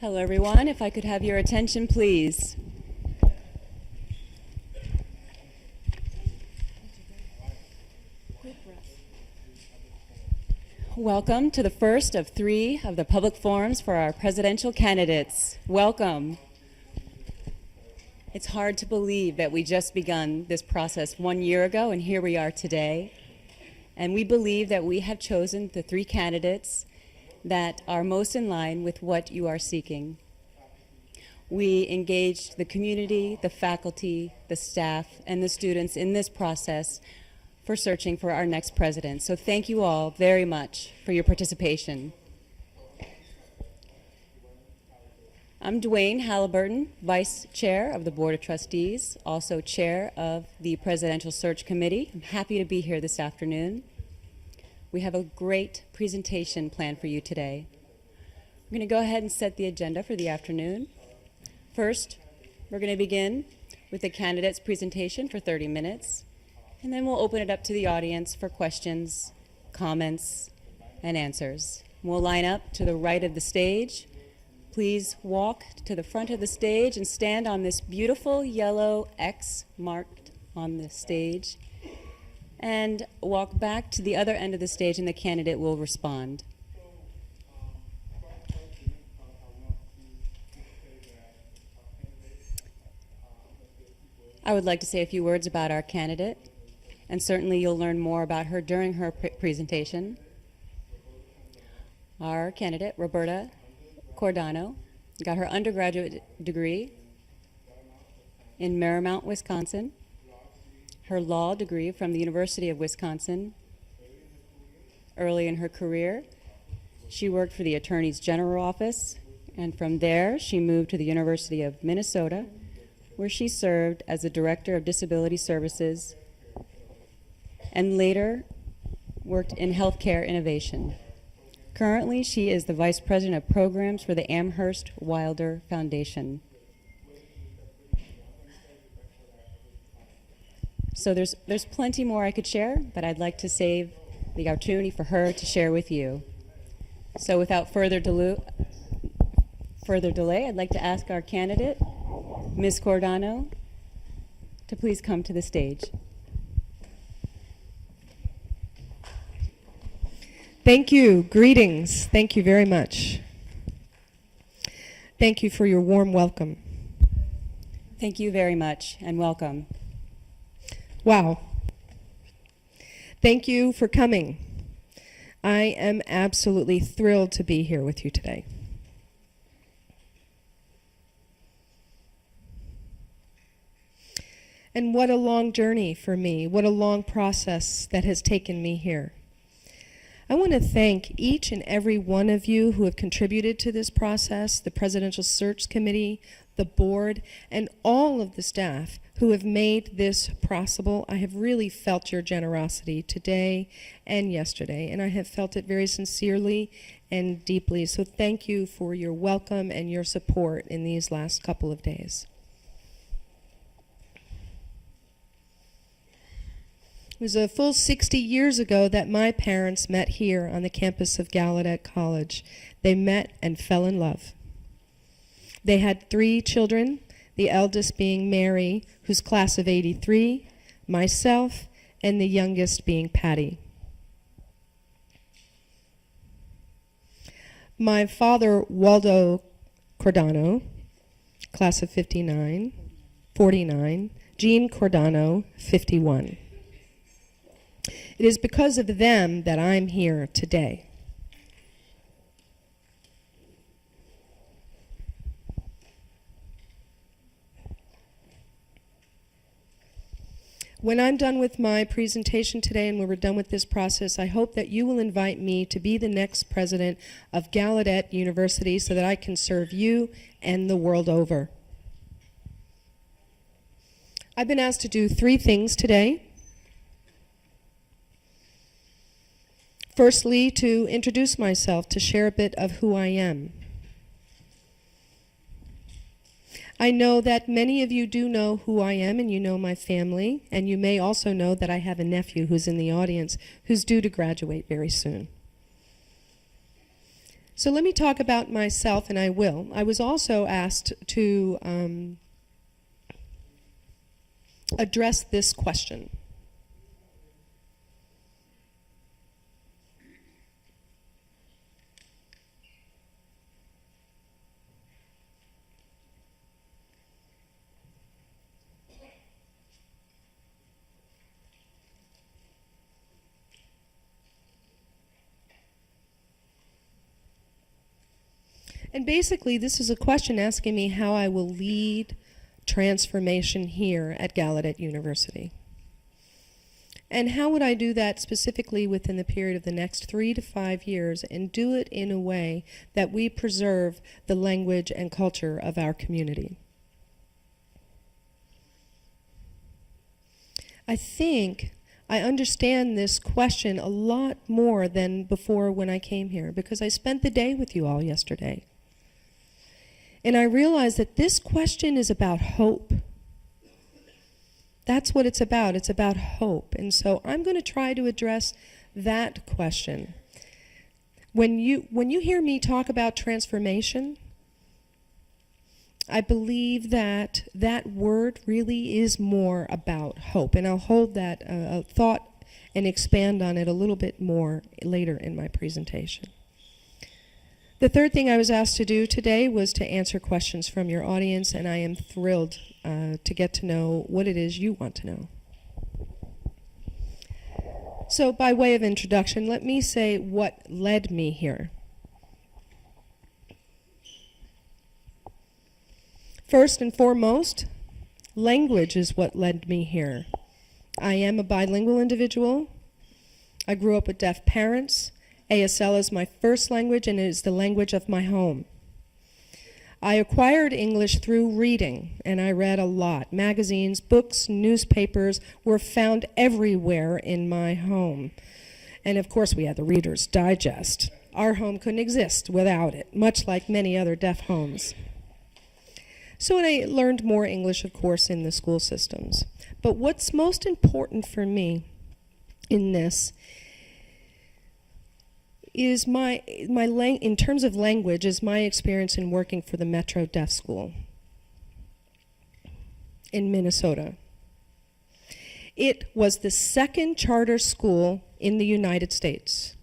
Hello, everyone. If I could have your attention, please. Welcome to the first of 3 of the public forums for our presidential candidates. Welcome. It's hard to believe that we just begun this process 1 year ago, and here we are today. And we believe that we have chosen the 3 candidates that are most in line with what you are seeking. We engaged the community, the faculty, the staff, and the students in this process for searching for our next president. So thank you all very much for your participation. I'm Dwayne Halliburton, Vice Chair of the Board of Trustees, also Chair of the Presidential Search Committee. I'm happy to be here this afternoon. We have a great presentation planned for you today. I'm going to go ahead and set the agenda for the afternoon. First, we're going to begin with the candidate's presentation for 30 minutes, and then we'll open it up to the audience for questions, comments, and answers. We'll line up to the right of the stage. Please walk to the front of the stage and stand on this beautiful yellow X marked on the stage, and walk back to the other end of the stage, and the candidate will respond. I would like to say a few words about our candidate, and certainly you'll learn more about her during her presentation. Our candidate, Roberta Cordano, got her undergraduate degree in Marymount, Wisconsin, her law degree from the University of Wisconsin. Early in her career, she worked for the Attorney General's office, and from there she moved to the University of Minnesota, where she served as the Director of Disability Services and later worked in healthcare innovation. Currently, she is the Vice President of Programs for the Amherst Wilder Foundation. So there's plenty more I could share, but I'd like to save the opportunity for her to share with you. So without further delay, I'd like to ask our candidate, Ms. Cordano, to please come to the stage. Thank you. Greetings. Thank you very much. Thank you for your warm welcome. Thank you very much, and welcome. Wow. Thank you for coming. I am absolutely thrilled to be here with you today. And what a long journey for me. What a long process that has taken me here. I want to thank each and every one of you who have contributed to this process, the Presidential Search Committee, the board, and all of the staff who have made this possible. I have really felt your generosity today and yesterday, and I have felt it very sincerely and deeply. So thank you for your welcome and your support in these last couple of days. It was a full 60 years ago that my parents met here on the campus of Gallaudet College. They met and fell in love. They had 3 children, the eldest being Mary, who's class of '83, myself, and the youngest being Patty. My father, Waldo Cordano, class of 49, Jean Cordano, 51. It is because of them that I'm here today. When I'm done with my presentation today and when we're done with this process, I hope that you will invite me to be the next president of Gallaudet University so that I can serve you and the world over. I've been asked to do 3 things today. Firstly, to introduce myself, to share a bit of who I am. I know that many of you do know who I am, and you know my family, and you may also know that I have a nephew who's in the audience who's due to graduate very soon. So let me talk about myself, and I will. I was also asked to address this question. And basically, this is a question asking me how I will lead transformation here at Gallaudet University. And how would I do that specifically within the period of the next 3 to 5 years, and do it in a way that we preserve the language and culture of our community? I think I understand this question a lot more than before when I came here, because I spent the day with you all yesterday. And I realized that this question is about hope. That's what it's about. It's about hope. And so I'm going to try to address that question. When you hear me talk about transformation, I believe that that word really is more about hope. And I'll hold that thought and expand on it a little bit more later in my presentation. The third thing I was asked to do today was to answer questions from your audience, and I am thrilled to get to know what it is you want to know. So by way of introduction, let me say what led me here. First and foremost, language is what led me here. I am a bilingual individual. I grew up with deaf parents. ASL is my first language, and it is the language of my home. I acquired English through reading, and I read a lot. Magazines, books, newspapers were found everywhere in my home. And of course, we had the Reader's Digest. Our home couldn't exist without it, much like many other deaf homes. So I learned more English, of course, in the school systems. But what's most important for me in this is in terms of language, is my experience in working for the Metro Deaf School in Minnesota. It was the second charter school in the United States.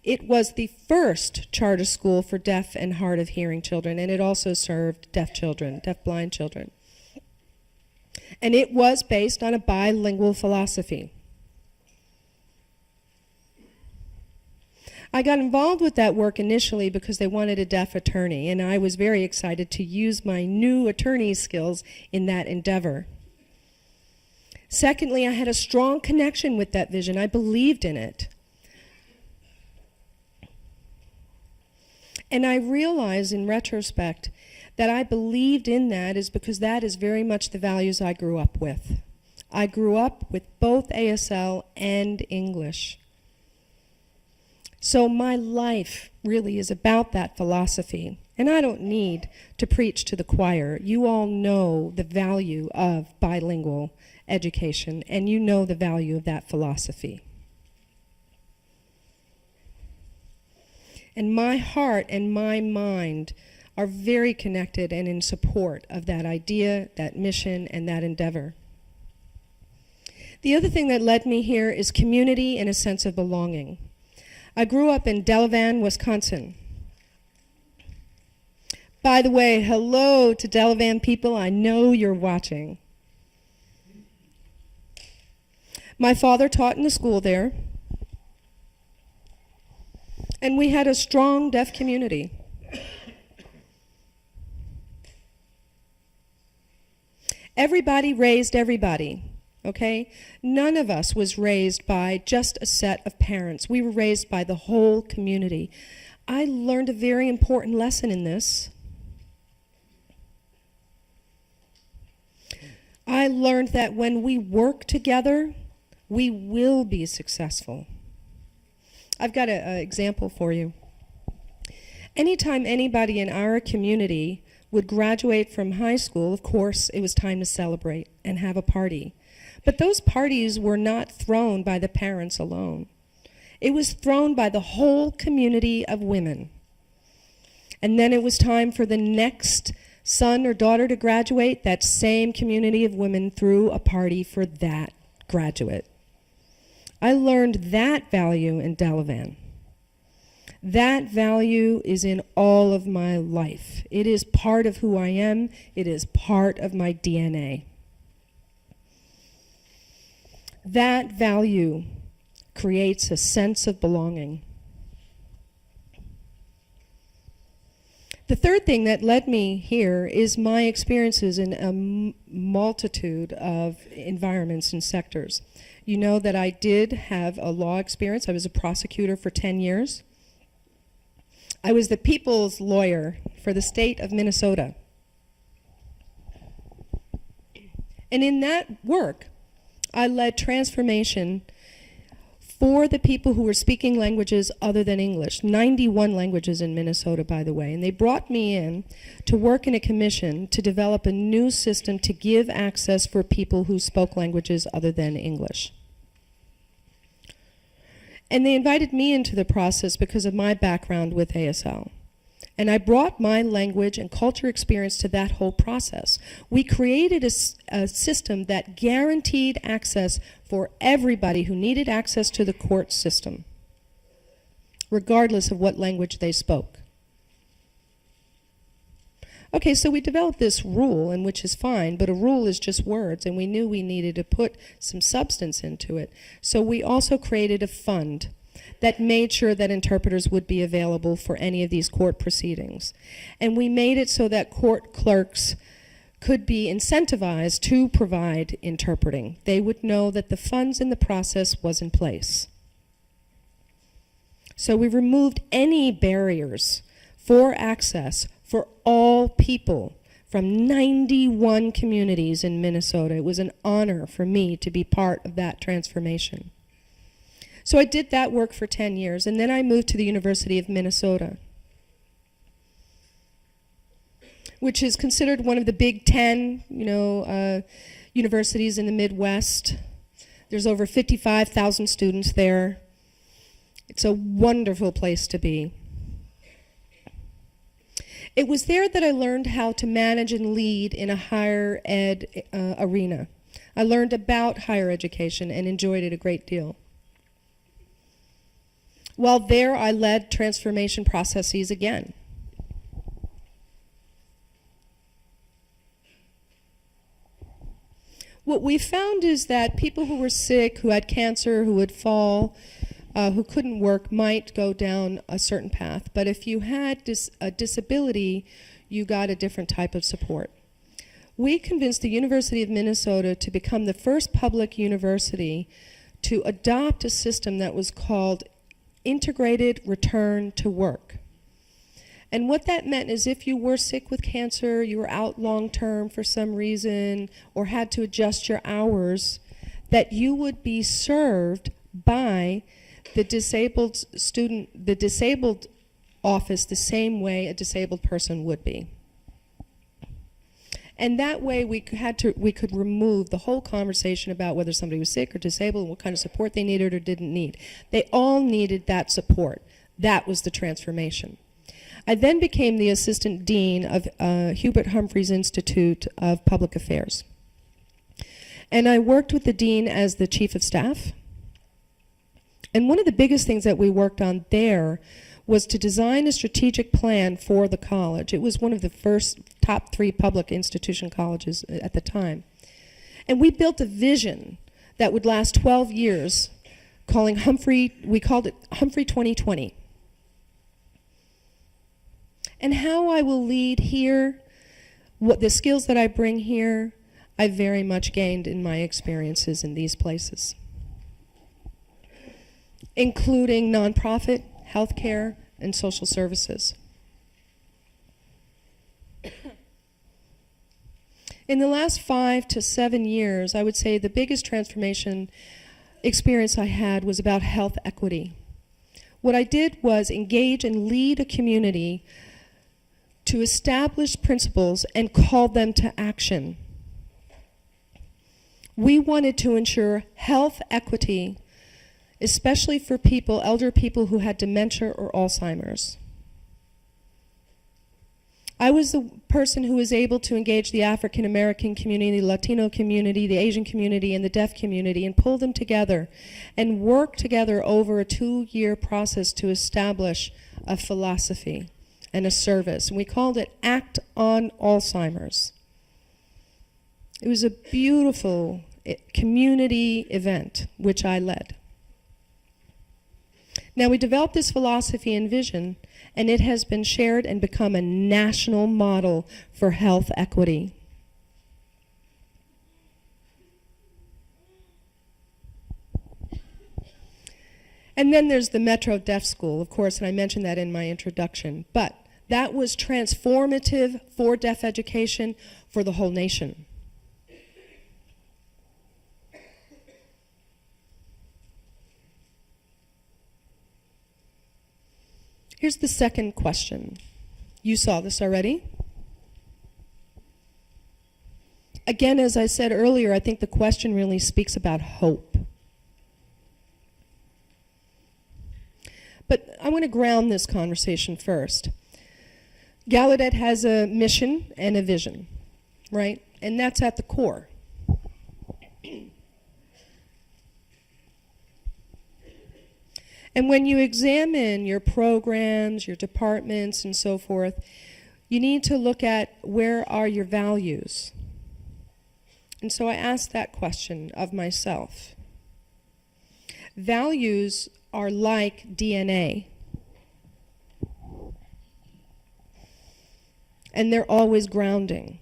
It was the first charter school for deaf and hard of hearing children, and it also served deaf children, deaf-blind children. And it was based on a bilingual philosophy. I got involved with that work initially because they wanted a deaf attorney, and I was very excited to use my new attorney skills in that endeavor. Secondly, I had a strong connection with that vision. I believed in it. And I realize in retrospect that I believed in that is because that is very much the values I grew up with. I grew up with both ASL and English. So my life really is about that philosophy. And I don't need to preach to the choir. You all know the value of bilingual education, and you know the value of that philosophy. And my heart and my mind are very connected and in support of that idea, that mission, and that endeavor. The other thing that led me here is community and a sense of belonging. I grew up in Delavan, Wisconsin. By the way, hello to Delavan people. I know you're watching. My father taught in the school there, and we had a strong deaf community. Everybody raised everybody. Okay? None of us was raised by just a set of parents. We were raised by the whole community. I learned a very important lesson in this. I learned that when we work together, we will be successful. I've got an example for you. Anytime anybody in our community would graduate from high school, of course, it was time to celebrate and have a party. But those parties were not thrown by the parents alone. It was thrown by the whole community of women. And then it was time for the next son or daughter to graduate. That same community of women threw a party for that graduate. I learned that value in Delavan. That value is in all of my life. It is part of who I am. It is part of my DNA. That value creates a sense of belonging. The third thing that led me here is my experiences in a multitude of environments and sectors. You know that I did have a law experience. I was a prosecutor for 10 years. I was the people's lawyer for the state of Minnesota. And in that work, I led transformation for the people who were speaking languages other than English, 91 languages in Minnesota, by the way. And they brought me in to work in a commission to develop a new system to give access for people who spoke languages other than English. And they invited me into the process because of my background with ASL. And I brought my language and culture experience to that whole process. We created a system that guaranteed access for everybody who needed access to the court system, regardless of what language they spoke. Okay, so we developed this rule, and which is fine, but a rule is just words, and we knew we needed to put some substance into it. So we also created a fund that made sure that interpreters would be available for any of these court proceedings. And we made it so that court clerks could be incentivized to provide interpreting. They would know that the funds in the process was in place. So we removed any barriers for access for all people from 91 communities in Minnesota. It was an honor for me to be part of that transformation. So I did that work for 10 years, and then I moved to the University of Minnesota, which is considered one of the big 10, universities in the Midwest. There's over 55,000 students there. It's a wonderful place to be. It was there that I learned how to manage and lead in a higher ed arena. I learned about higher education and enjoyed it a great deal. While there, I led transformation processes again. What we found is that people who were sick, who had cancer, who would fall, who couldn't work might go down a certain path. But if you had a disability, you got a different type of support. We convinced the University of Minnesota to become the first public university to adopt a system that was called integrated return to work. And what that meant is if you were sick with cancer, you were out long-term for some reason, or had to adjust your hours, that you would be served by the disabled student, the disabled office, the same way a disabled person would be. And that way we could remove the whole conversation about whether somebody was sick or disabled and what kind of support they needed or didn't need. They all needed that support. That was the transformation. I then became the assistant dean of Hubert Humphrey's Institute of Public Affairs. And I worked with the dean as the chief of staff. And one of the biggest things that we worked on there was to design a strategic plan for the college. It was one of the first top 3 public institution colleges at the time. And we built a vision that would last 12 years, we called it Humphrey 2020. And how I will lead here, what the skills that I bring here, I very much gained in my experiences in these places, including nonprofit, healthcare, and social services. In the last 5 to 7 years, I would say the biggest transformation experience I had was about health equity. What I did was engage and lead a community to establish principles and call them to action. We wanted to ensure health equity, especially for people, elder people who had dementia or Alzheimer's. I was the person who was able to engage the African American community, the Latino community, the Asian community, and the deaf community and pull them together and work together over a 2-year process to establish a philosophy and a service. And we called it Act on Alzheimer's. It was a beautiful community event, which I led. Now, we developed this philosophy and vision, and it has been shared and become a national model for health equity. And then there's the Metro Deaf School, of course, and I mentioned that in my introduction. But that was transformative for deaf education for the whole nation. Here's the second question. You saw this already. Again, as I said earlier, I think the question really speaks about hope. But I want to ground this conversation first. Gallaudet has a mission and a vision, right? And that's at the core. And when you examine your programs, your departments, and so forth, you need to look at where are your values. And so I asked that question of myself. Values are like DNA. And they're always grounding.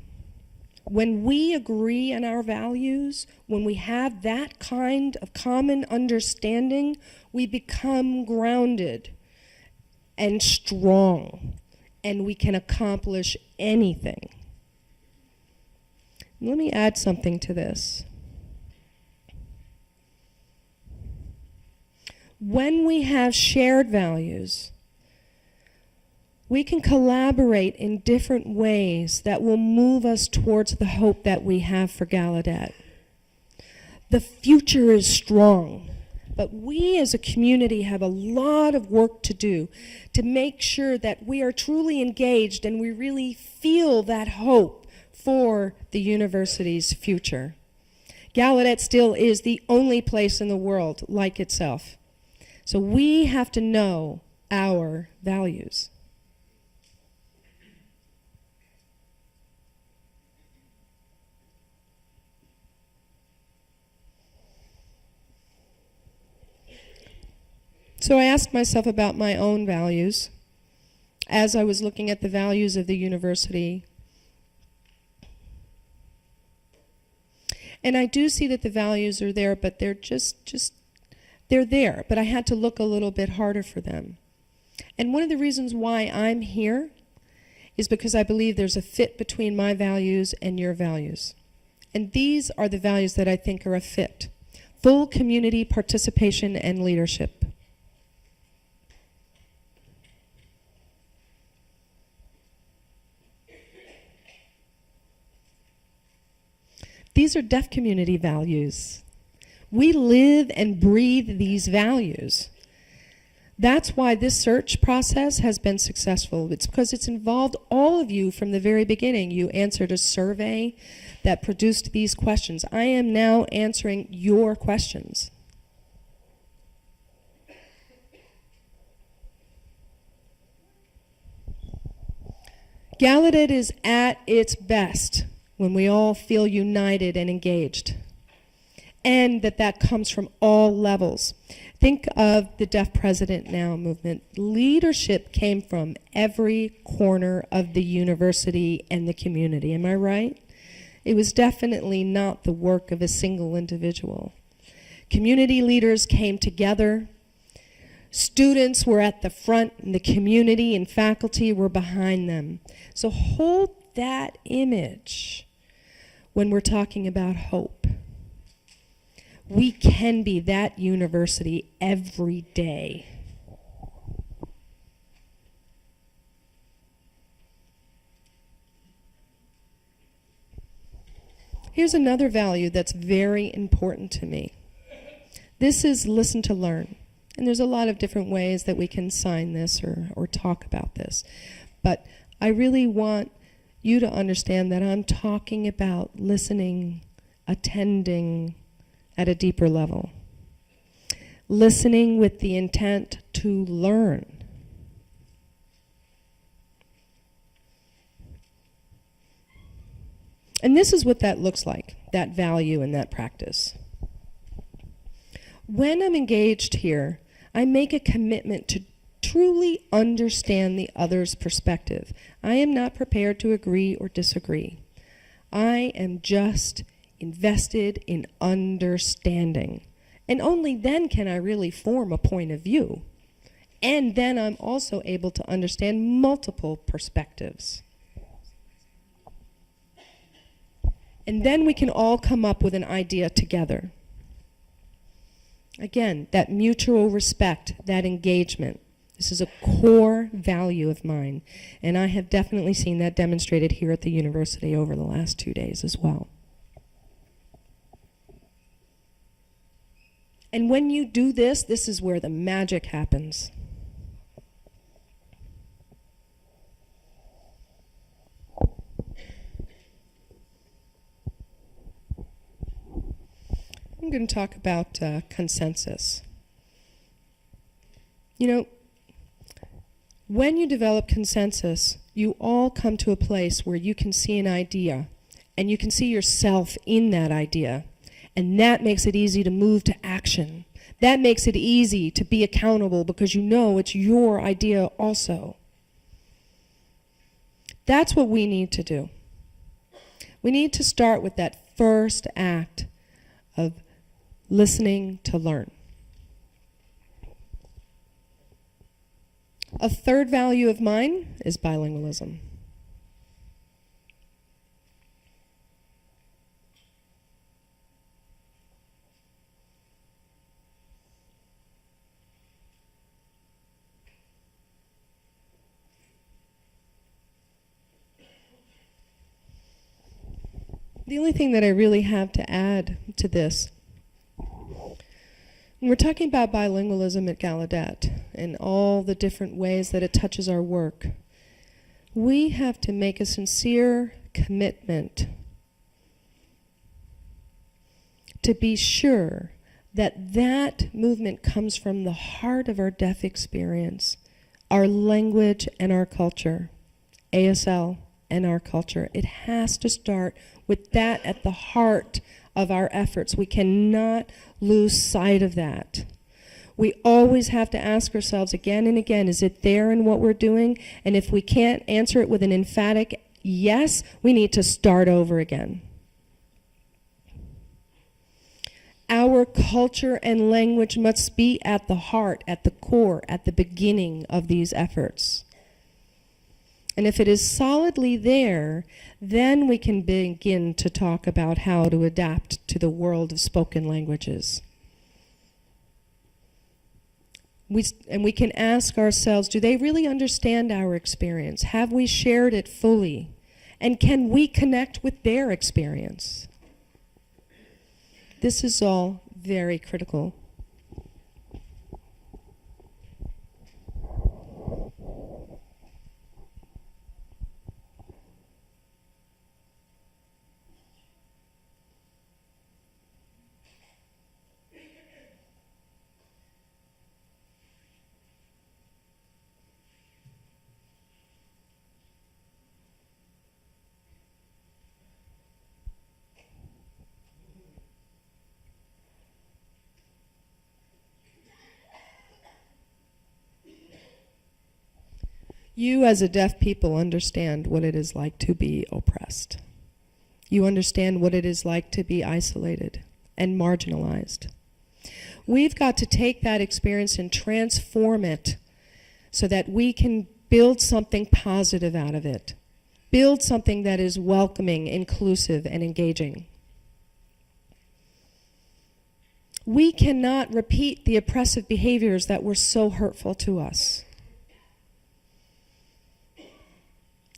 When we agree on our values, when we have that kind of common understanding, we become grounded and strong, and we can accomplish anything. Let me add something to this. When we have shared values, we can collaborate in different ways that will move us towards the hope that we have for Gallaudet. The future is strong, but we as a community have a lot of work to do to make sure that we are truly engaged and we really feel that hope for the university's future. Gallaudet still is the only place in the world like itself. So we have to know our values. So I asked myself about my own values as I was looking at the values of the university. And I do see that the values are there, but they're they're there. But I had to look a little bit harder for them. And one of the reasons why I'm here is because I believe there's a fit between my values and your values. And these are the values that I think are a fit. Full community participation and leadership. These are deaf community values. We live and breathe these values. That's why this search process has been successful. It's because it's involved all of you from the very beginning. You answered a survey that produced these questions. I am now answering your questions. Gallaudet is at its best when we all feel united and engaged, and that comes from all levels. Think of the Deaf President Now movement. Leadership came from every corner of the university and the community. Am I right? It was definitely not the work of a single individual. Community leaders came together. Students were at the front, and the community and faculty were behind them. So hold that image when we're talking about hope. We can be that university every day. Here's another value that's very important to me. This is listen to learn. And there's a lot of different ways that we can sign this or talk about this. But I really want you to understand that I'm talking about listening, attending at a deeper level. Listening with the intent to learn. And this is what that looks like, that value and that practice. When I'm engaged here, I make a commitment to truly understand the other's perspective. I am not prepared to agree or disagree. I am just invested in understanding. And only then can I really form a point of view. And then I'm also able to understand multiple perspectives. And then we can all come up with an idea together. Again, that mutual respect, that engagement. This is a core value of mine. And I have definitely seen that demonstrated here at the university over the last 2 days as well. And when you do this, this is where the magic happens. I'm going to talk about consensus. You know, when you develop consensus, you all come to a place where you can see an idea, and you can see yourself in that idea. And that makes it easy to move to action. That makes it easy to be accountable because you know it's your idea also. That's what we need to do. We need to start with that first act of listening to learn. A third value of mine is bilingualism. The only thing that I really have to add to this, when we're talking about bilingualism at Gallaudet and all the different ways that it touches our work, we have to make a sincere commitment to be sure that that movement comes from the heart of our deaf experience, our language and our culture, ASL and our culture. It has to start with that at the heart of our efforts. We cannot lose sight of that. We always have to ask ourselves again and again, is it there in what we're doing? And if we can't answer it with an emphatic yes, we need to start over again. Our culture and language must be at the heart, at the core, at the beginning of these efforts. And if it is solidly there, then we can begin to talk about how to adapt to the world of spoken languages. We can ask ourselves, do they really understand our experience? Have we shared it fully? And can we connect with their experience? This is all very critical. You as a deaf people understand what it is like to be oppressed. You understand what it is like to be isolated and marginalized. We've got to take that experience and transform it so that we can build something positive out of it. Build something that is welcoming, inclusive, and engaging. We cannot repeat the oppressive behaviors that were so hurtful to us.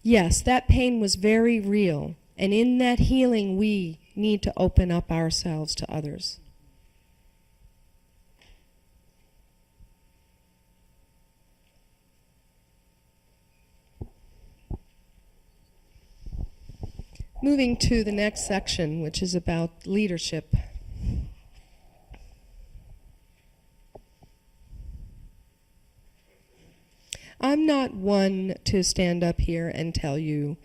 Yes, that pain was very real, and in that healing we need to open up ourselves to others. Moving to the next section, which is about leadership. I'm not one to stand up here and tell you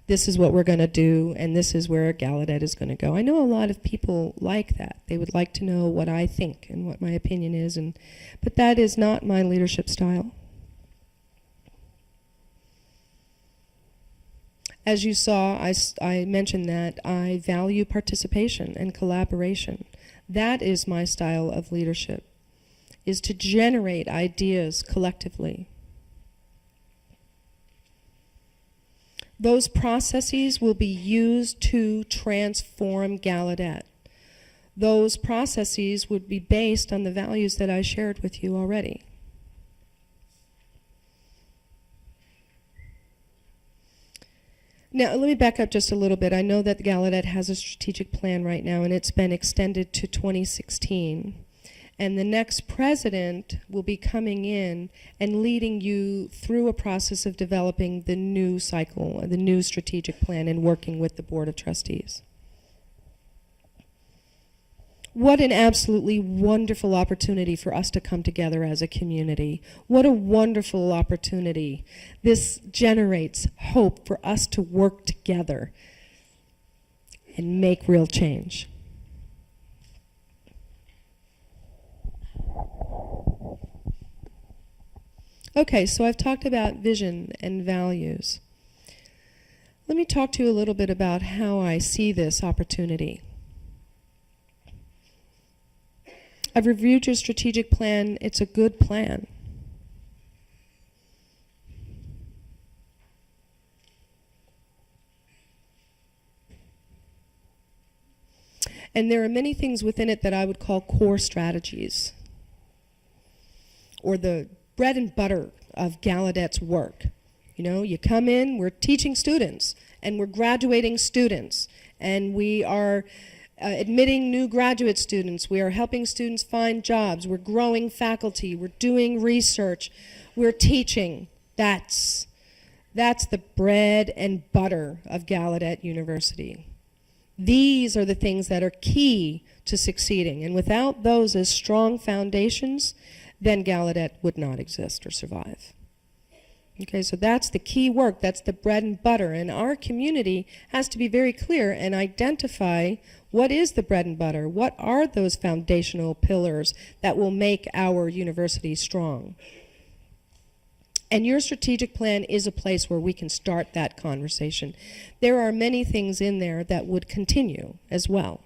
this is what we're going to do and this is where Gallaudet is going to go. I know a lot of people like that. They would like to know what I think and what my opinion is, but that is not my leadership style. As you saw, I mentioned that I value participation and collaboration. That is my style of leadership, is to generate ideas collectively. Those processes will be used to transform Gallaudet. Those processes would be based on the values that I shared with you already. Now, let me back up just a little bit. I know that Gallaudet has a strategic plan right now, and it's been extended to 2016. And the next president will be coming in and leading you through a process of developing the new cycle, the new strategic plan, and working with the Board of Trustees. What an absolutely wonderful opportunity for us to come together as a community. What a wonderful opportunity. This generates hope for us to work together and make real change. Okay, so I've talked about vision and values. Let me talk to you a little bit about how I see this opportunity. I've reviewed your strategic plan. It's a good plan. And there are many things within it that I would call core strategies, or the bread and butter of Gallaudet's work. You know, you come in, we're teaching students, and we're graduating students, and we are admitting new graduate students. We are helping students find jobs. We're growing faculty. We're doing research. We're teaching. That's the bread and butter of Gallaudet University. These are the things that are key to succeeding, and without those as strong foundations, then Gallaudet would not exist or survive. Okay, so that's the key work, that's the bread and butter, and our community has to be very clear and identify what is the bread and butter, what are those foundational pillars that will make our university strong. And your strategic plan is a place where we can start that conversation. There are many things in there that would continue as well.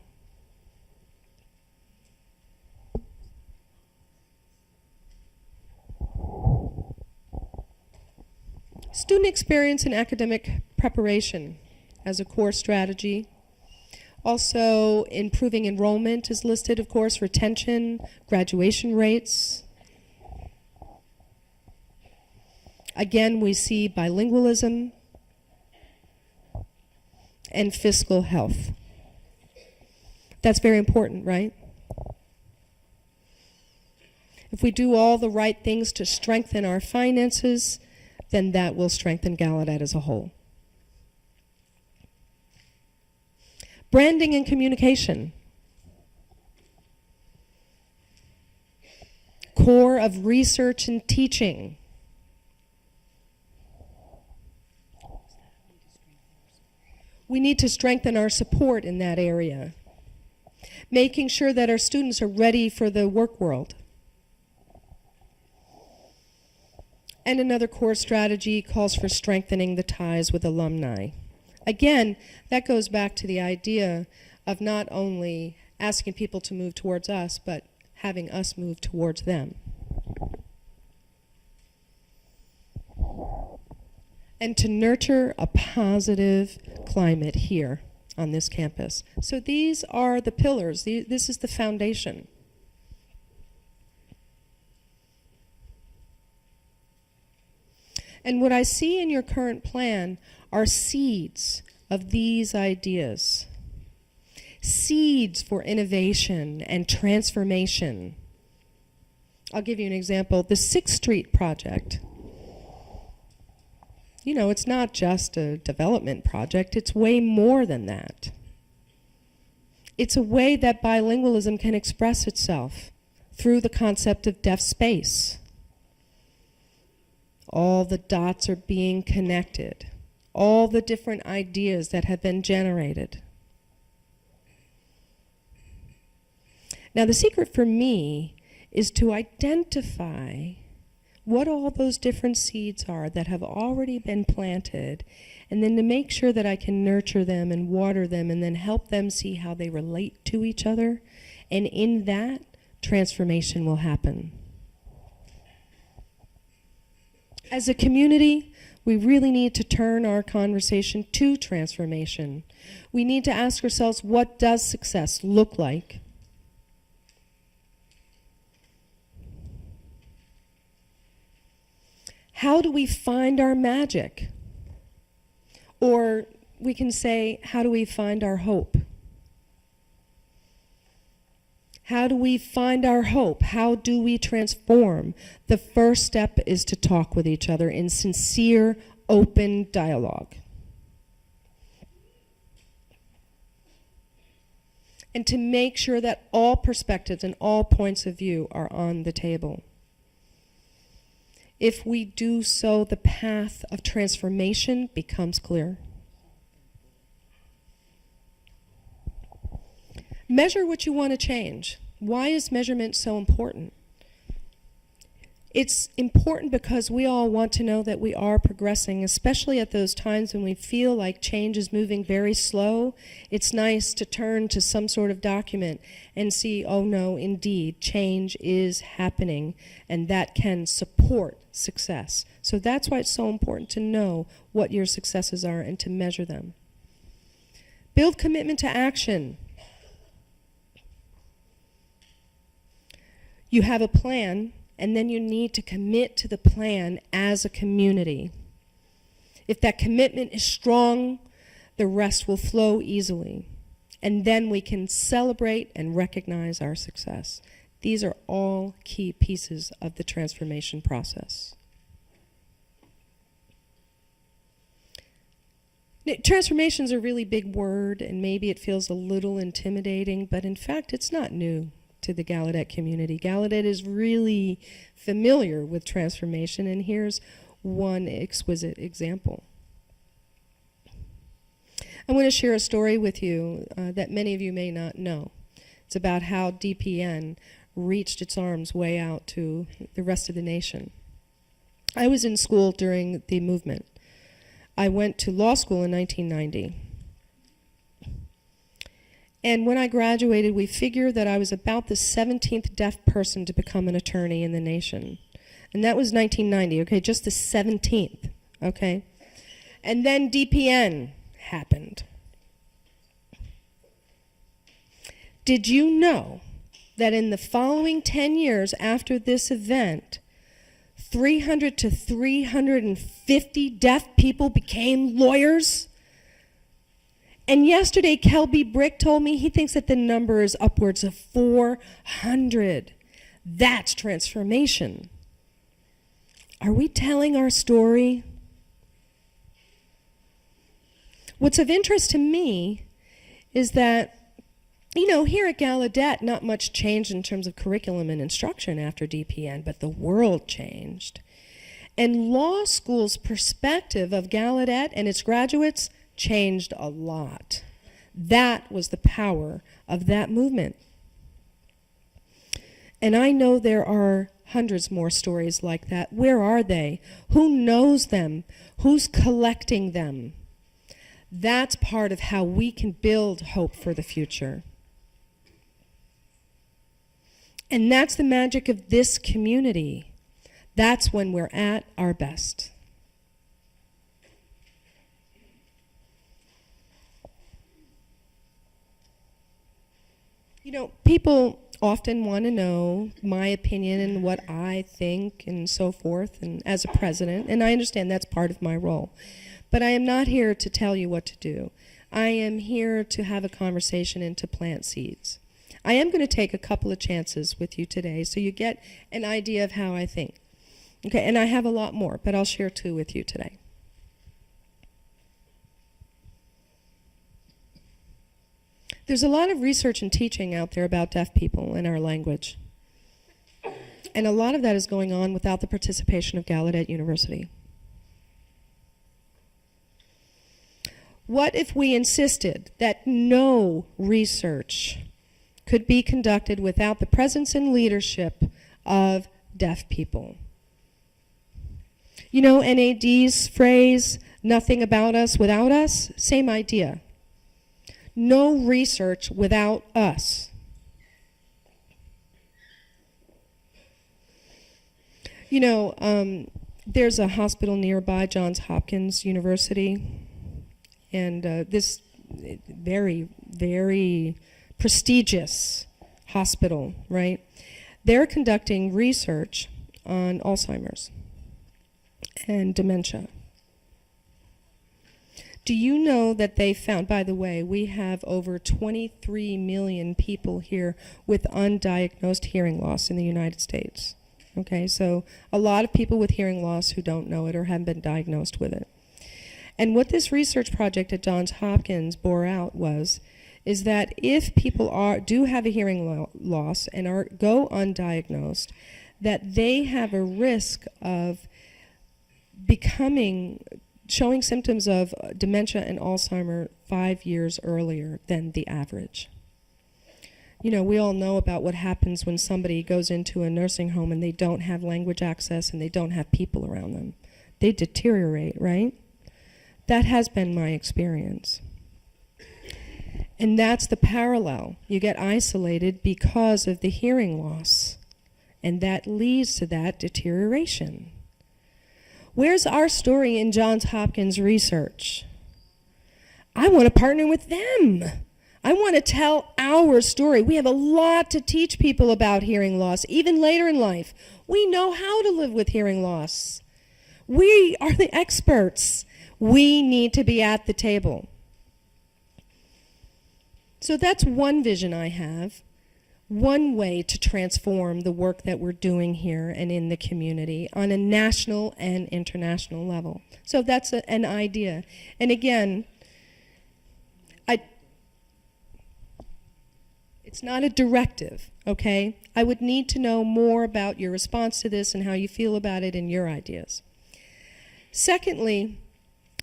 Student experience and academic preparation as a core strategy. Also, improving enrollment is listed, of course, retention, graduation rates. Again, we see bilingualism and fiscal health. That's very important, right? If we do all the right things to strengthen our finances, then that will strengthen Gallaudet as a whole. Branding and communication. Core of research and teaching. We need to strengthen our support in that area. Making sure that our students are ready for the work world. And another core strategy calls for strengthening the ties with alumni. Again, that goes back to the idea of not only asking people to move towards us, but having us move towards them. And to nurture a positive climate here on this campus. So these are the pillars. This is the foundation. And what I see in your current plan are seeds of these ideas. Seeds for innovation and transformation. I'll give you an example. The 6th Street project. You know, it's not just a development project, it's way more than that. It's a way that bilingualism can express itself through the concept of deaf space. All the dots are being connected, all the different ideas that have been generated. Now, the secret for me is to identify what all those different seeds are that have already been planted, and then to make sure that I can nurture them and water them and then help them see how they relate to each other. And in that, transformation will happen. As a community, we really need to turn our conversation to transformation. We need to ask ourselves, what does success look like? How do we find our magic? Or we can say, how do we find our hope? How do we find our hope? How do we transform? The first step is to talk with each other in sincere, open dialogue. And to make sure that all perspectives and all points of view are on the table. If we do so, the path of transformation becomes clear. Measure what you want to change. Why is measurement so important? It's important because we all want to know that we are progressing, especially at those times when we feel like change is moving very slow. It's nice to turn to some sort of document and see, oh no, indeed, change is happening, and that can support success. So that's why it's so important to know what your successes are and to measure them. Build commitment to action. You have a plan, and then you need to commit to the plan as a community. If that commitment is strong, the rest will flow easily. And then we can celebrate and recognize our success. These are all key pieces of the transformation process. Transformation is a really big word, and maybe it feels a little intimidating, but in fact, it's not new to the Gallaudet community. Gallaudet is really familiar with transformation, and here's one exquisite example. I want to share a story with you that many of you may not know. It's about how DPN reached its arms way out to the rest of the nation. I was in school during the movement. I went to law school in 1990. And when I graduated, we figured that I was about the 17th deaf person to become an attorney in the nation. And that was 1990, okay, just the 17th, okay? And then DPN happened. Did you know that in the following 10 years after this event, 300 to 350 deaf people became lawyers? And yesterday, Kelby Brick told me he thinks that the number is upwards of 400. That's transformation. Are we telling our story? What's of interest to me is that, you know, here at Gallaudet, not much changed in terms of curriculum and instruction after DPN, but the world changed. And law school's perspective of Gallaudet and its graduates changed a lot. That was the power of that movement. And I know there are hundreds more stories like that. Where are they? Who knows them? Who's collecting them? That's part of how we can build hope for the future. And that's the magic of this community. That's when we're at our best. You know, people often want to know my opinion and what I think and so forth, and as a president, and I understand that's part of my role. But I am not here to tell you what to do. I am here to have a conversation and to plant seeds. I am going to take a couple of chances with you today so you get an idea of how I think. Okay, and I have a lot more, but I'll share two with you today. There's a lot of research and teaching out there about deaf people and our language. And a lot of that is going on without the participation of Gallaudet University. What if we insisted that no research could be conducted without the presence and leadership of deaf people? You know NAD's phrase, nothing about us without us? Same idea. No research without us. You know, there's a hospital nearby, Johns Hopkins University, and this very, very prestigious hospital, right? They're conducting research on Alzheimer's and dementia. Do you know that they found, by the way, we have over 23 million people here with undiagnosed hearing loss in the United States. Okay, so a lot of people with hearing loss who don't know it or haven't been diagnosed with it. And what this research project at Johns Hopkins bore out is that if people do have a hearing loss and go undiagnosed, that they have a risk of showing symptoms of dementia and Alzheimer 5 years earlier than the average. You know, we all know about what happens when somebody goes into a nursing home and they don't have language access and they don't have people around them. They deteriorate, right? That has been my experience. And that's the parallel. You get isolated because of the hearing loss, and that leads to that deterioration. Where's our story in Johns Hopkins research? I want to partner with them. I want to tell our story. We have a lot to teach people about hearing loss, even later in life. We know how to live with hearing loss. We are the experts. We need to be at the table. So that's one vision I have, one way to transform the work that we're doing here and in the community on a national and international level. So that's an idea. And again, it's not a directive, okay? I would need to know more about your response to this and how you feel about it and your ideas. Secondly,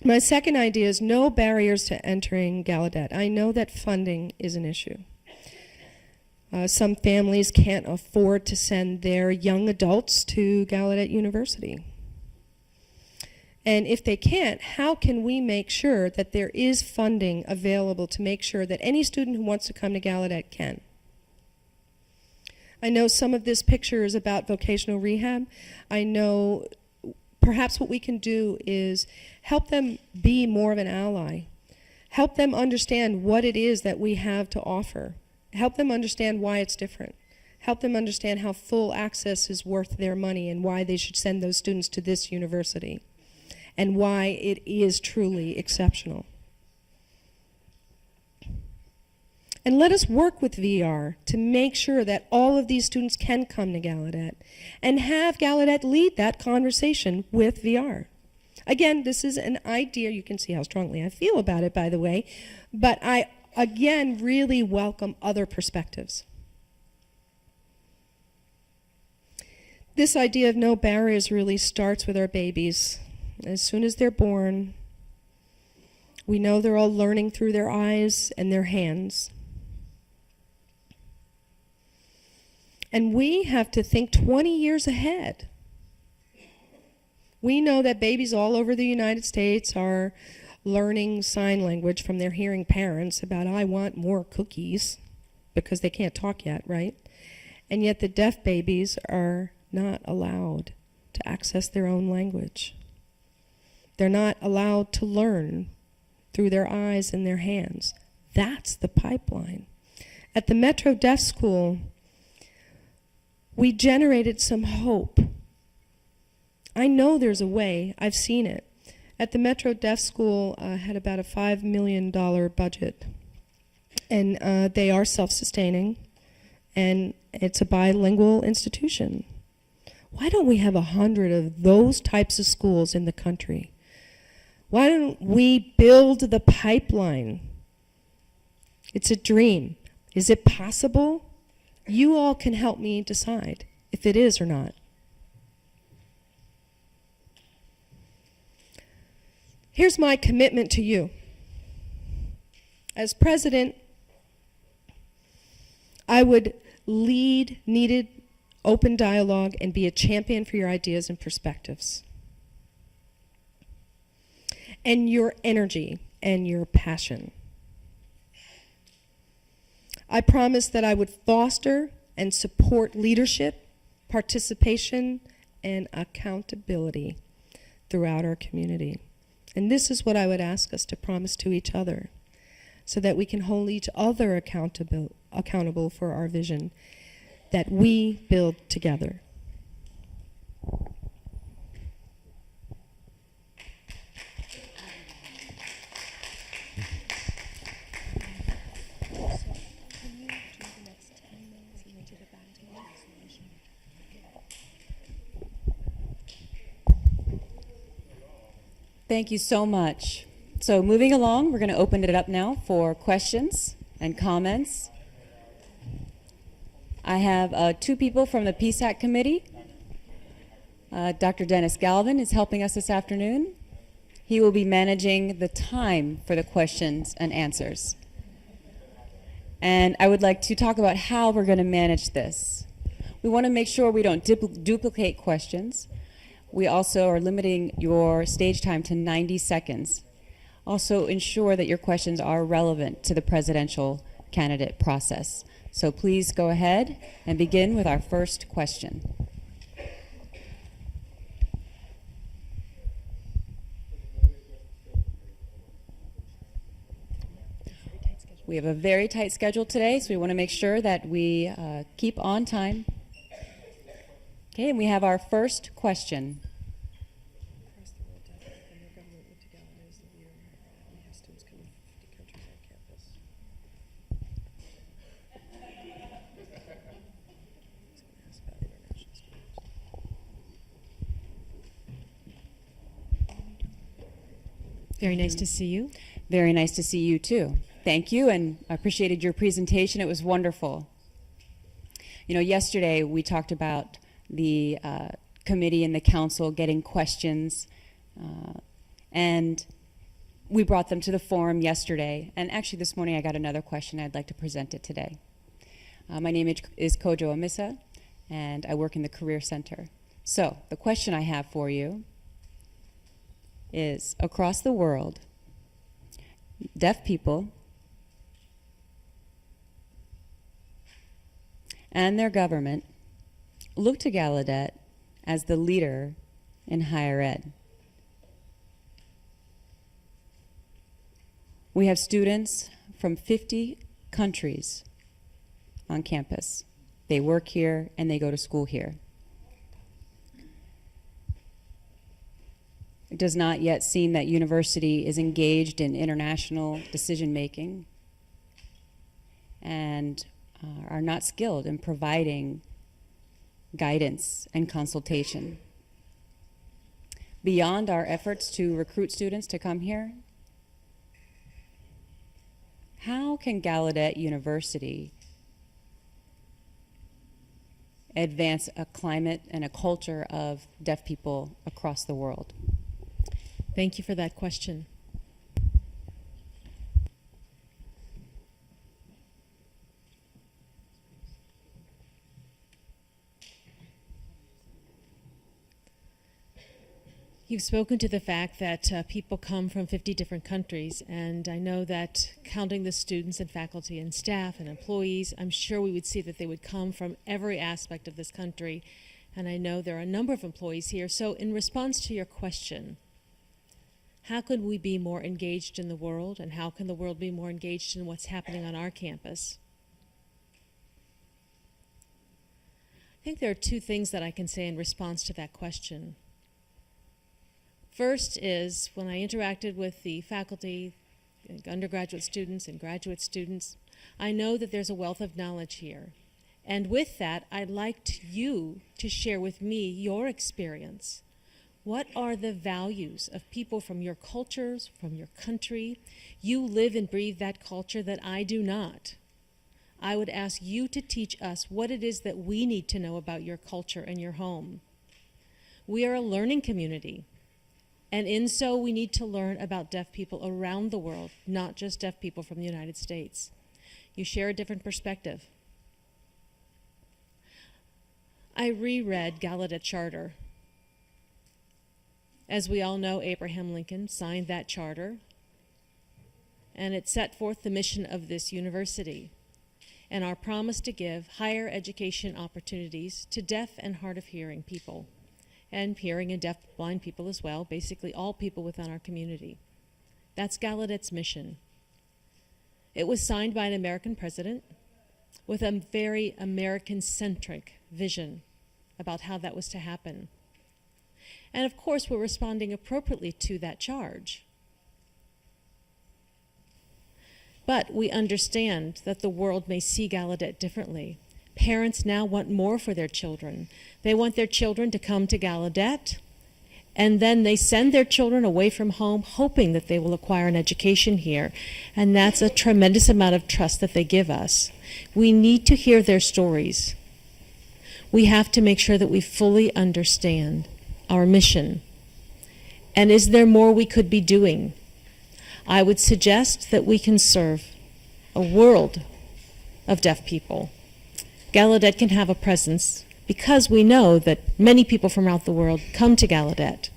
my second idea is no barriers to entering Gallaudet. I know that funding is an issue. Some families can't afford to send their young adults to Gallaudet University. And if they can't, how can we make sure that there is funding available to make sure that any student who wants to come to Gallaudet can? I know some of this picture is about vocational rehab. I know perhaps what we can do is help them be more of an ally. Help them understand what it is that we have to offer. Help them understand why it's different. Help them understand how full access is worth their money and why they should send those students to this university and why it is truly exceptional. And let us work with VR to make sure that all of these students can come to Gallaudet and have Gallaudet lead that conversation with VR. Again, this is an idea. You can see how strongly I feel about it, by the way. But I, again, really welcome other perspectives. This idea of no barriers really starts with our babies. As soon as they're born, we know they're all learning through their eyes and their hands. And we have to think 20 years ahead. We know that babies all over the United States are learning sign language from their hearing parents about, I want more cookies, because they can't talk yet, right? And yet the deaf babies are not allowed to access their own language. They're not allowed to learn through their eyes and their hands. That's the pipeline. At the Metro Deaf School, we generated some hope. I know there's a way. I've seen it. At the Metro Deaf School, had about a $5 million budget. And they are self-sustaining. And it's a bilingual institution. Why don't we have 100 of those types of schools in the country? Why don't we build the pipeline It's a dream. Is it possible? You all can help me decide if it is or not. Here's my commitment to you. As president, I would lead needed open dialogue and be a champion for your ideas and perspectives. And your energy and your passion. I promised that I would foster and support leadership, participation, and accountability throughout our community. And this is what I would ask us to promise to each other, so that we can hold each other accountable for our vision that we build together. Thank you so much. So moving along, we're going to open it up now for questions and comments. I have two people from the PSAC committee. Dr. Dennis Galvin is helping us this afternoon. He will be managing the time for the questions and answers. And I would like to talk about how we're going to manage this. We want to make sure we don't duplicate questions. We also are limiting your stage time to 90 seconds. Also ensure that your questions are relevant to the presidential candidate process. So please go ahead and begin with our first question. We have a very tight schedule today, so we want to make sure that we keep on time. Okay, and we have our first question. Very nice to see you. Very nice to see you too. Thank you, and I appreciated your presentation. It was wonderful. You know, yesterday we talked about the committee and the council getting questions, and we brought them to the forum yesterday. And actually this morning I got another question. I'd like to present it today. My name is Kojo Amisa, and I work in the Career Center. So the question I have for you is, across the world, deaf people and their government look to Gallaudet as the leader in higher ed. We have students from 50 countries on campus. They work here and they go to school here. It does not yet seem that university is engaged in international decision-making and are not skilled in providing guidance and consultation. Beyond our efforts to recruit students to come here, how can Gallaudet University advance a climate and a culture of deaf people across the world? Thank you for that question. You've spoken to the fact that people come from 50 different countries, and I know that counting the students and faculty and staff and employees, I'm sure we would see that they would come from every aspect of this country, and I know there are a number of employees here. So in response to your question, how can we be more engaged in the world, and how can the world be more engaged in what's happening on our campus? I think there are two things that I can say in response to that question. First is, when I interacted with the faculty, undergraduate students and graduate students, I know that there's a wealth of knowledge here. And with that, I'd like you to share with me your experience What are the values of people from your cultures, from your country? You live and breathe that culture that I do not. I would ask you to teach us what it is that we need to know about your culture and your home. We are a learning community, and in so we need to learn about deaf people around the world, not just deaf people from the United States. You share a different perspective. I reread Gallaudet Charter. As we all know, Abraham Lincoln signed that charter, and it set forth the mission of this university and our promise to give higher education opportunities to deaf and hard of hearing people, and hearing and deaf blind people as well, basically all people within our community. That's Gallaudet's mission. It was signed by an American president with a very American-centric vision about how that was to happen. And of course, we're responding appropriately to that charge. But we understand that the world may see Gallaudet differently. Parents now want more for their children. They want their children to come to Gallaudet, and then they send their children away from home hoping that they will acquire an education here. And that's a tremendous amount of trust that they give us. We need to hear their stories. We have to make sure that we fully understand our mission. And is there more we could be doing? I would suggest that we can serve a world of deaf people. Gallaudet can have a presence because we know that many people from around the world come to Gallaudet.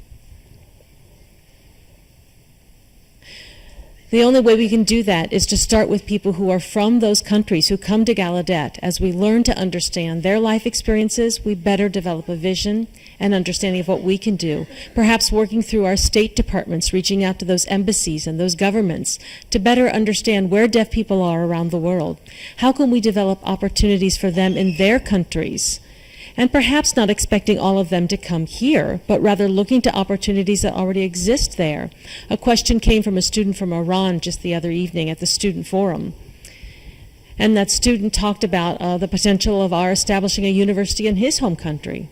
The only way we can do that is to start with people who are from those countries who come to Gallaudet. As we learn to understand their life experiences, we better develop a vision and understanding of what we can do. Perhaps working through our state departments, reaching out to those embassies and those governments to better understand where deaf people are around the world. How can we develop opportunities for them in their countries? And perhaps not expecting all of them to come here, but rather looking to opportunities that already exist there. A question came from a student from Iran just the other evening at the student forum. And that student talked about the potential of our establishing a university in his home country.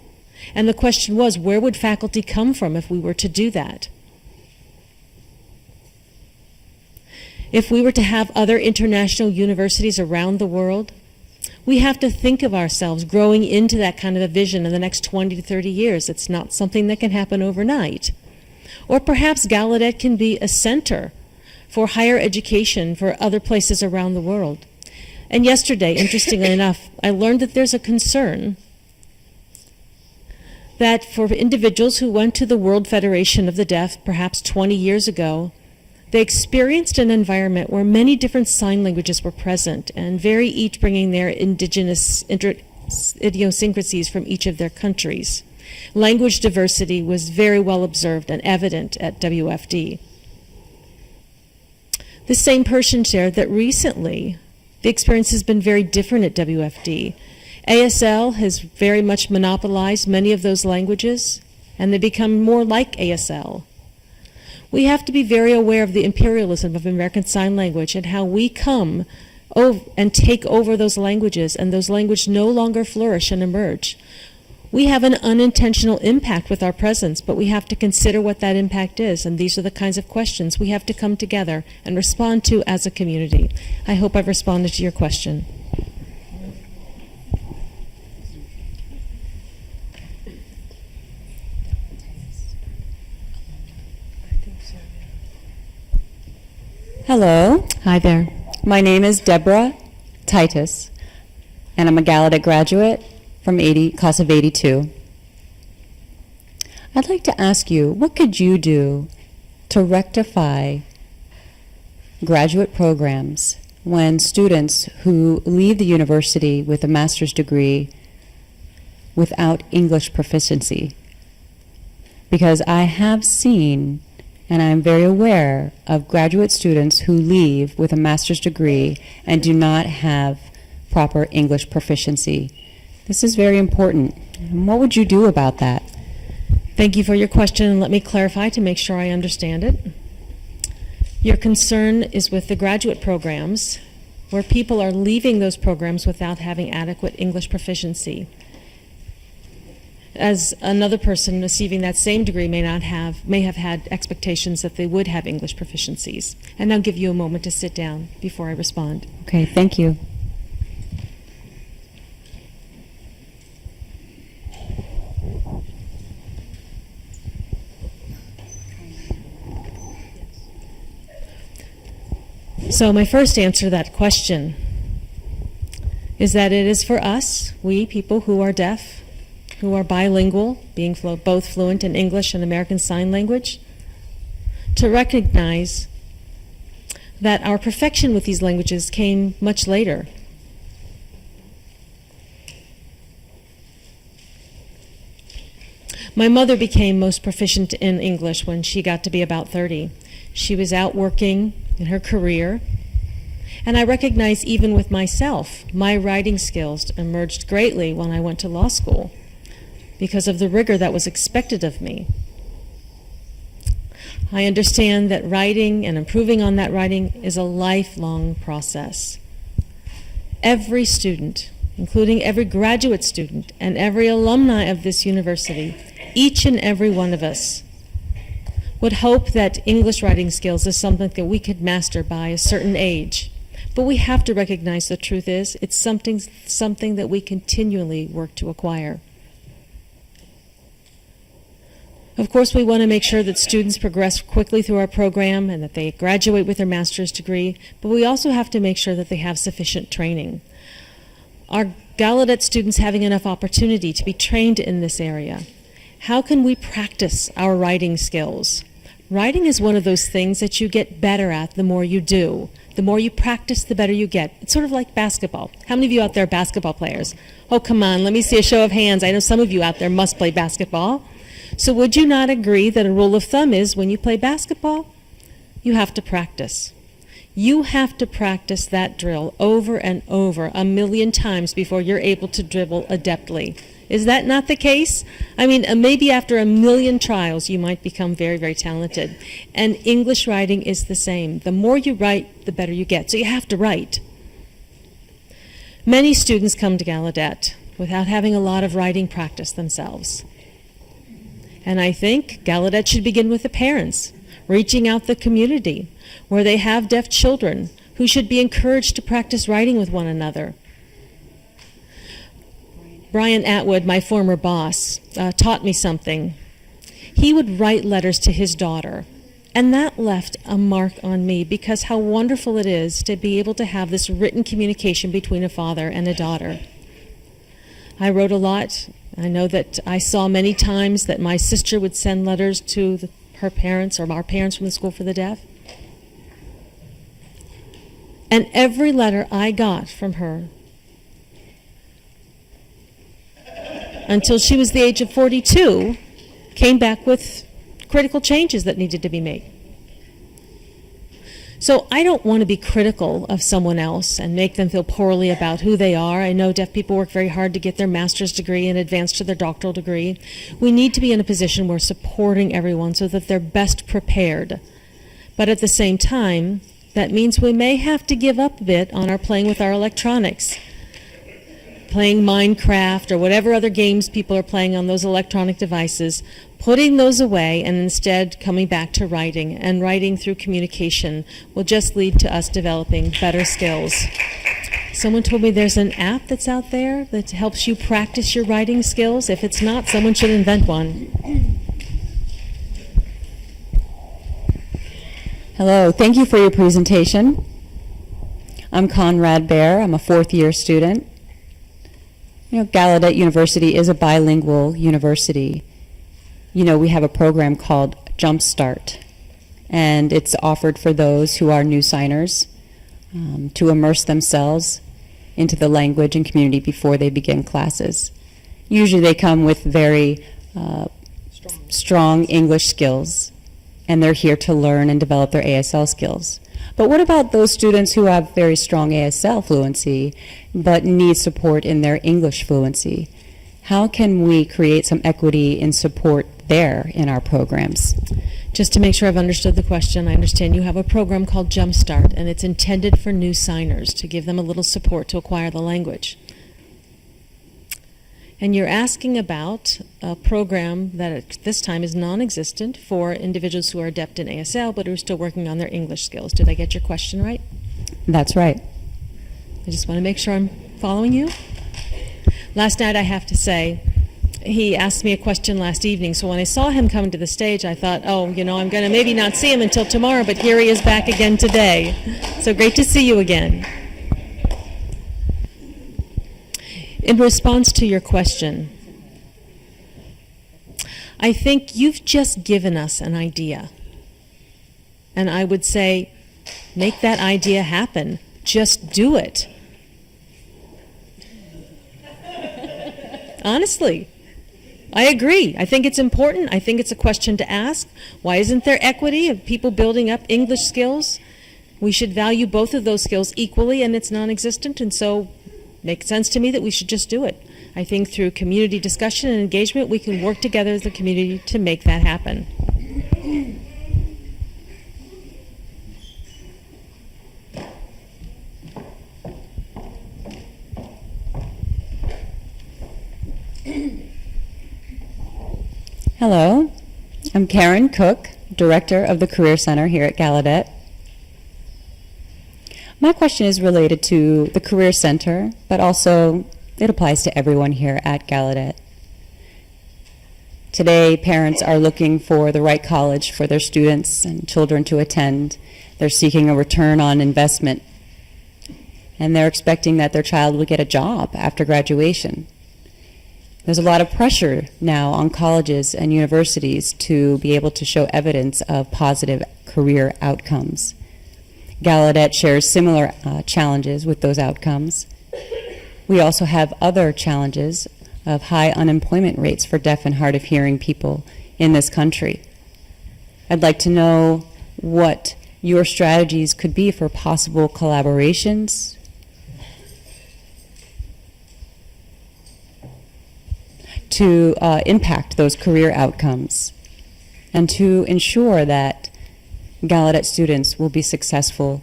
And the question was, where would faculty come from if we were to do that? If we were to have other international universities around the world, we have to think of ourselves growing into that kind of a vision in the next 20 to 30 years. It's not something that can happen overnight. Or perhaps Gallaudet can be a center for higher education for other places around the world. And yesterday, interestingly enough, I learned that there's a concern that for individuals who went to the World Federation of the Deaf perhaps 20 years ago, they experienced an environment where many different sign languages were present, and each bringing their indigenous idiosyncrasies from each of their countries. Language diversity was very well observed and evident at WFD. The same person shared that recently the experience has been very different at WFD. ASL has very much monopolized many of those languages, and they become more like ASL. We have to be very aware of the imperialism of American Sign Language and how we come and take over those languages, and those languages no longer flourish and emerge. We have an unintentional impact with our presence, but we have to consider what that impact is, and these are the kinds of questions we have to come together and respond to as a community. I hope I've responded to your question. Hello, Hi there. my name is Deborah Titus, and I'm a Gallaudet graduate from class of 82. I'd like to ask you, what could you do to rectify graduate programs when students who leave the university with a master's degree without English proficiency? Because I have seen, and I'm very aware of graduate students who leave with a master's degree and do not have proper English proficiency. This is very important. And what would you do about that? Thank you for your question, and let me clarify to make sure I understand it. Your concern is with the graduate programs where people are leaving those programs without having adequate English proficiency. as another person receiving that same degree may have had expectations that they would have English proficiencies. And I'll give you a moment to sit down before I respond. Okay, thank you. So my first answer to that question is that it is for us, we people who are deaf, who are bilingual, being both fluent in English and American Sign Language, to recognize that our perfection with these languages came much later. My mother became most proficient in English when she got to be about 30. She was out working in her career, and I recognize even with myself, my writing skills emerged greatly when I went to law school because of the rigor that was expected of me. I understand that writing and improving on that writing is a lifelong process. Every student, including every graduate student and every alumni of this university, each and every one of us, would hope that English writing skills is something that we could master by a certain age. But we have to recognize the truth is it's something that we continually work to acquire. Of course, we want to make sure that students progress quickly through our program and that they graduate with their master's degree, but we also have to make sure that they have sufficient training. Are Gallaudet students having enough opportunity to be trained in this area? How can we practice our writing skills? Writing is one of those things that you get better at the more you do. The more you practice, the better you get. It's sort of like basketball. How many of you out there are basketball players? Oh, come on, let me see a show of hands. I know some of you out there must play basketball. So would you not agree that a rule of thumb is when you play basketball, you have to practice. You have to practice that drill over and over 1,000,000 times before you're able to dribble adeptly. Is that not the case? I mean, maybe after 1,000,000 trials, you might become very, very talented. And English writing is the same. The more you write, the better you get. So you have to write. Many students come to Gallaudet without having a lot of writing practice themselves. And I think Gallaudet should begin with the parents, reaching out the community, where they have deaf children who should be encouraged to practice writing with one another. Brian Atwood, my former boss, taught me something. He would write letters to his daughter, and that left a mark on me because how wonderful it is to be able to have this written communication between a father and a daughter. I wrote a lot. I know that I saw many times that my sister would send letters to her parents or our parents from the School for the Deaf. And every letter I got from her until she was the age of 42 came back with critical changes that needed to be made. So I don't want to be critical of someone else and make them feel poorly about who they are. I know deaf people work very hard to get their master's degree and advance to their doctoral degree. We need to be in a position where we're supporting everyone so that they're best prepared. But at the same time, that means we may have to give up a bit on our playing with our electronics. Playing Minecraft or whatever other games people are playing on those electronic devices, putting those away and instead coming back to writing, and writing through communication will just lead to us developing better skills. Someone told me there's an app that's out there that helps you practice your writing skills. If it's not, someone should invent one. Hello, thank you for your presentation. I'm Conrad Baer. I'm a fourth-year student. You know, Gallaudet University is a bilingual university. You know, we have a program called Jumpstart, and it's offered for those who are new signers to immerse themselves into the language and community before they begin classes. Usually they come with very strong English skills, and they're here to learn and develop their ASL skills. But what about those students who have very strong ASL fluency but need support in their English fluency? How can we create some equity and support there in our programs? Just to make sure I've understood the question, I understand you have a program called Jumpstart, and it's intended for new signers to give them a little support to acquire the language. And you're asking about a program that at this time is non-existent for individuals who are adept in ASL but who are still working on their English skills. Did I get your question right? That's right. I just want to make sure I'm following you. Last night, I have to say, he asked me a question last evening, so when I saw him come to the stage, I thought, oh, you know, I'm going to maybe not see him until tomorrow, but here he is back again today. So great to see you again. In response to your question, I think you've just given us an idea. And I would say, make that idea happen. Just do it. Honestly, I agree. I think it's important. I think it's a question to ask. Why isn't there equity of people building up English skills? We should value both of those skills equally, and it's non-existent, and so it makes sense to me that we should just do it. I think through community discussion and engagement, we can work together as a community to make that happen. Hello, I'm Karen Cook, Director of the Career Center here at Gallaudet. My question is related to the Career Center, but also it applies to everyone here at Gallaudet. Today, parents are looking for the right college for their students and children to attend. They're seeking a return on investment, and they're expecting that their child will get a job after graduation. There's a lot of pressure now on colleges and universities to be able to show evidence of positive career outcomes. Gallaudet shares similar challenges with those outcomes. We also have other challenges of high unemployment rates for deaf and hard of hearing people in this country. I'd like to know what your strategies could be for possible collaborations to impact those career outcomes and to ensure that Gallaudet students will be successful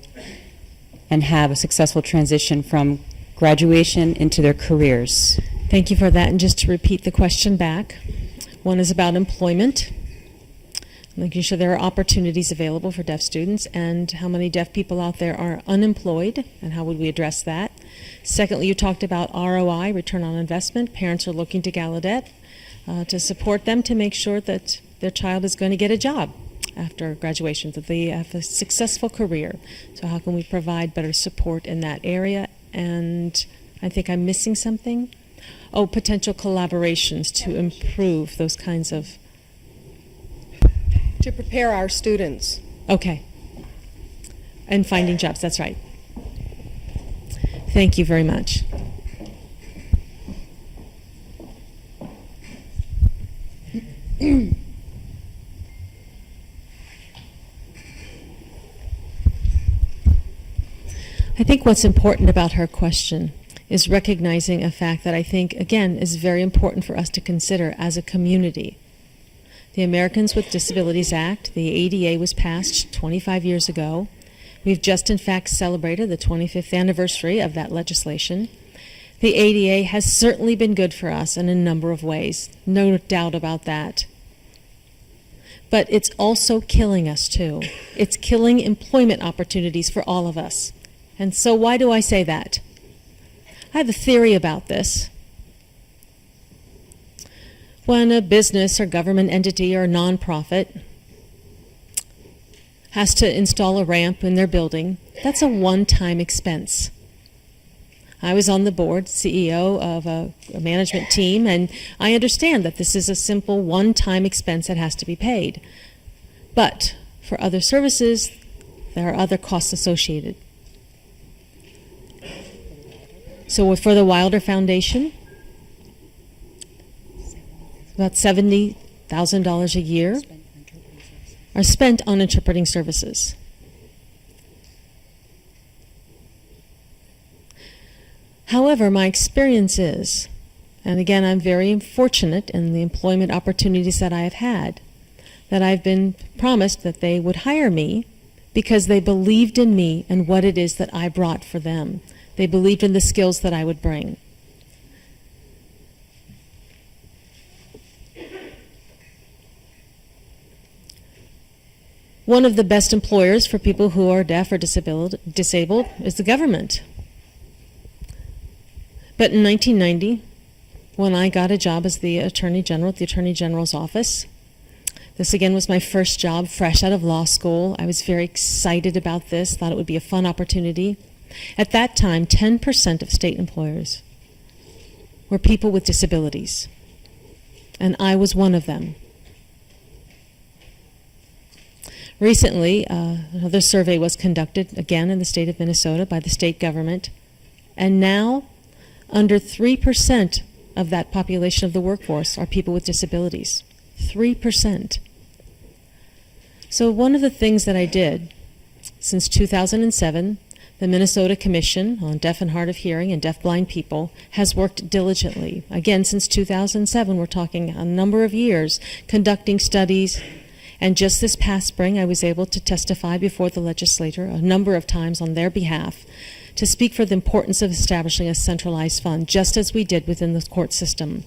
and have a successful transition from graduation into their careers. Thank you for that. And just to repeat the question back, one is about employment, making sure there are opportunities available for deaf students, and how many deaf people out there are unemployed, and how would we address that. Secondly, you talked about ROI, return on investment. Parents are looking to Gallaudet to support them to make sure that their child is going to get a job after graduation, that they have a successful career. So how can we provide better support in that area? And I think I'm missing something. Oh, potential collaborations to improve those kinds of... To prepare our students. Okay. And finding jobs, that's right. Thank you very much. I think what's important about her question is recognizing a fact that I think, again, is very important for us to consider as a community. The Americans with Disabilities Act, the ADA, was passed 25 years ago. We've just, in fact, celebrated the 25th anniversary of that legislation. The ADA has certainly been good for us in a number of ways, no doubt about that. But it's also killing us, too. It's killing employment opportunities for all of us. And so why do I say that? I have a theory about this. When a business or government entity or nonprofit has to install a ramp in their building, that's a one-time expense. I was on the board, CEO of a management team, and I understand that this is a simple one-time expense that has to be paid. But for other services, there are other costs associated. So for the Wilder Foundation, about $70,000 a year are spent on interpreting services. However, my experience is, and again, I'm very fortunate in the employment opportunities that I have had, that I've been promised that they would hire me because they believed in me and what it is that I brought for them. They believed in the skills that I would bring. One of the best employers for people who are deaf or disabled is the government. But in 1990, when I got a job as the Attorney General at the Attorney General's office, this again was my first job, fresh out of law school. I was very excited about this, thought it would be a fun opportunity. At that time, 10% of state employers were people with disabilities, and I was one of them. Recently, another survey was conducted, again in the state of Minnesota, by the state government, and now under 3% of that population of the workforce are people with disabilities. 3%. So one of the things that I did since 2007, the Minnesota Commission on Deaf and Hard of Hearing and Deafblind People has worked diligently. Again, since 2007, we're talking a number of years, conducting studies. And just this past spring, I was able to testify before the legislature a number of times on their behalf to speak for the importance of establishing a centralized fund, just as we did within the court system.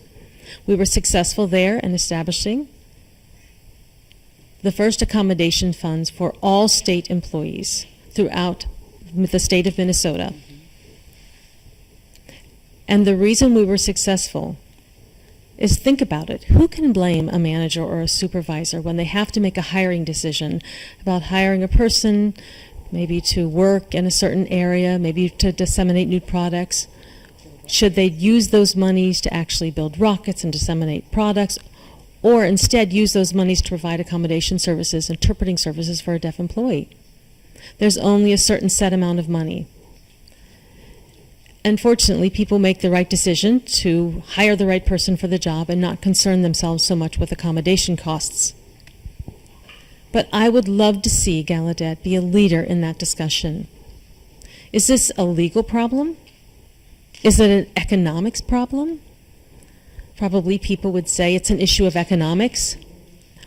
We were successful there in establishing the first accommodation funds for all state employees throughout the state of Minnesota. And the reason we were successful is, think about it. Who can blame a manager or a supervisor when they have to make a hiring decision about hiring a person, maybe to work in a certain area, maybe to disseminate new products? Should they use those monies to actually build rockets and disseminate products, or instead use those monies to provide accommodation services, interpreting services for a deaf employee? There's only a certain set amount of money. Unfortunately, people make the right decision to hire the right person for the job and not concern themselves so much with accommodation costs. But I would love to see Gallaudet be a leader in that discussion. Is this a legal problem? Is it an economics problem? Probably people would say it's an issue of economics,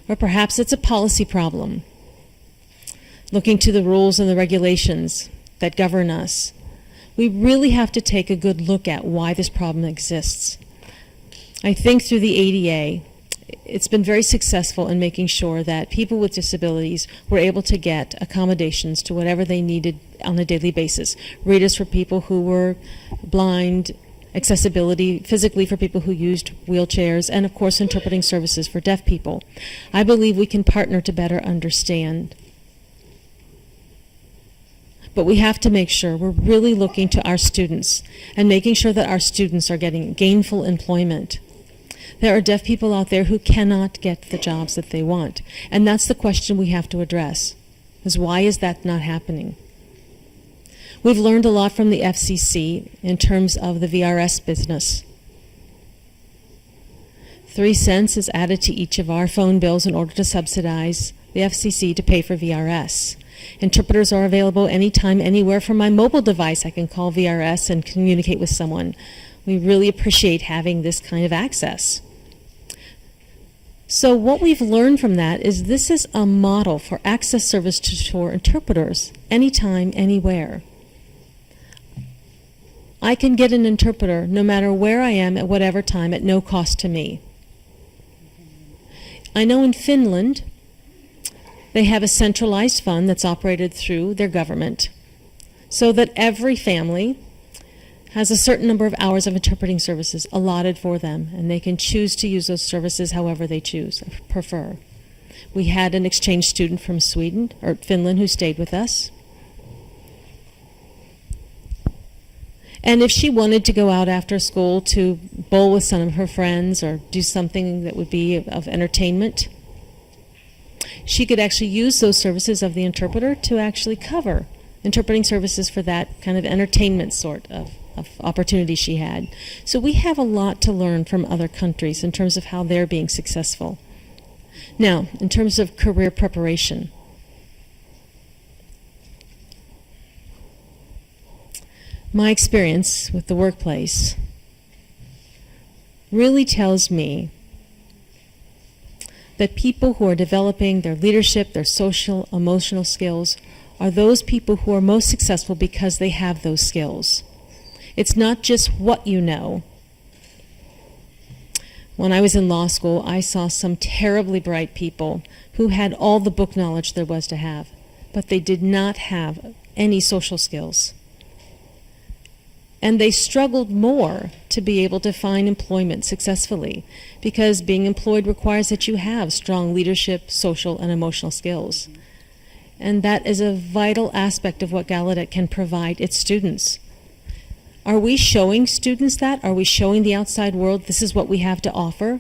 or perhaps it's a policy problem. Looking to the rules and the regulations that govern us, we really have to take a good look at why this problem exists. I think through the ADA, it's been very successful in making sure that people with disabilities were able to get accommodations to whatever they needed on a daily basis. Readers for people who were blind, accessibility physically for people who used wheelchairs, and of course interpreting services for deaf people. I believe we can partner to better understand. But we have to make sure we're really looking to our students and making sure that our students are getting gainful employment. There are deaf people out there who cannot get the jobs that they want. And that's the question we have to address, is why is that not happening? We've learned a lot from the FCC in terms of the VRS business. 3 cents is added to each of our phone bills in order to subsidize the FCC to pay for VRS. Interpreters are available anytime, anywhere. From my mobile device, I can call VRS and communicate with someone. We really appreciate having this kind of access. So what we've learned from that is this is a model for access service for interpreters, anytime, anywhere. I can get an interpreter no matter where I am at whatever time at no cost to me. I know in Finland, they have a centralized fund that's operated through their government so that every family has a certain number of hours of interpreting services allotted for them, and they can choose to use those services however they prefer. We had an exchange student from Finland who stayed with us. And if she wanted to go out after school to bowl with some of her friends or do something that would be of entertainment, she could actually use those services of the interpreter to actually cover interpreting services for that kind of entertainment sort of opportunity she had. So we have a lot to learn from other countries in terms of how they're being successful. Now, in terms of career preparation, my experience with the workplace really tells me that people who are developing their leadership, their social, emotional skills, are those people who are most successful because they have those skills. It's not just what you know. When I was in law school, I saw some terribly bright people who had all the book knowledge there was to have, but they did not have any social skills. And they struggled more to be able to find employment successfully, because being employed requires that you have strong leadership, social, and emotional skills. And that is a vital aspect of what Gallaudet can provide its students. Are we showing students that? Are we showing the outside world this is what we have to offer?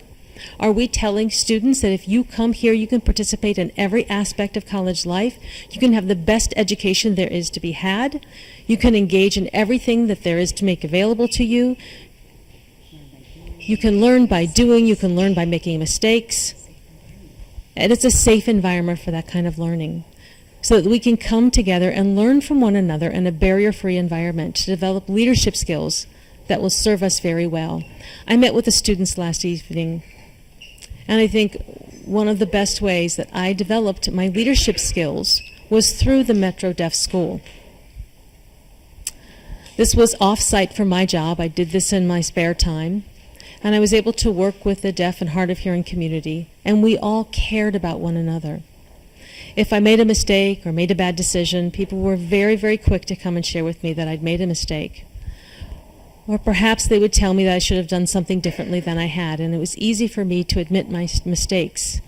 Are we telling students that if you come here, you can participate in every aspect of college life, you can have the best education there is to be had, you can engage in everything that there is to make available to you, you can learn by doing, you can learn by making mistakes, and it's a safe environment for that kind of learning, so that we can come together and learn from one another in a barrier-free environment to develop leadership skills that will serve us very well. I met with the students last evening, and I think one of the best ways that I developed my leadership skills was through the Metro Deaf School. This was off-site for my job. I did this in my spare time, and I was able to work with the deaf and hard of hearing community, and we all cared about one another. If I made a mistake or made a bad decision, people were very, very quick to come and share with me that I'd made a mistake. Or perhaps they would tell me that I should have done something differently than I had, and it was easy for me to admit my mistakes.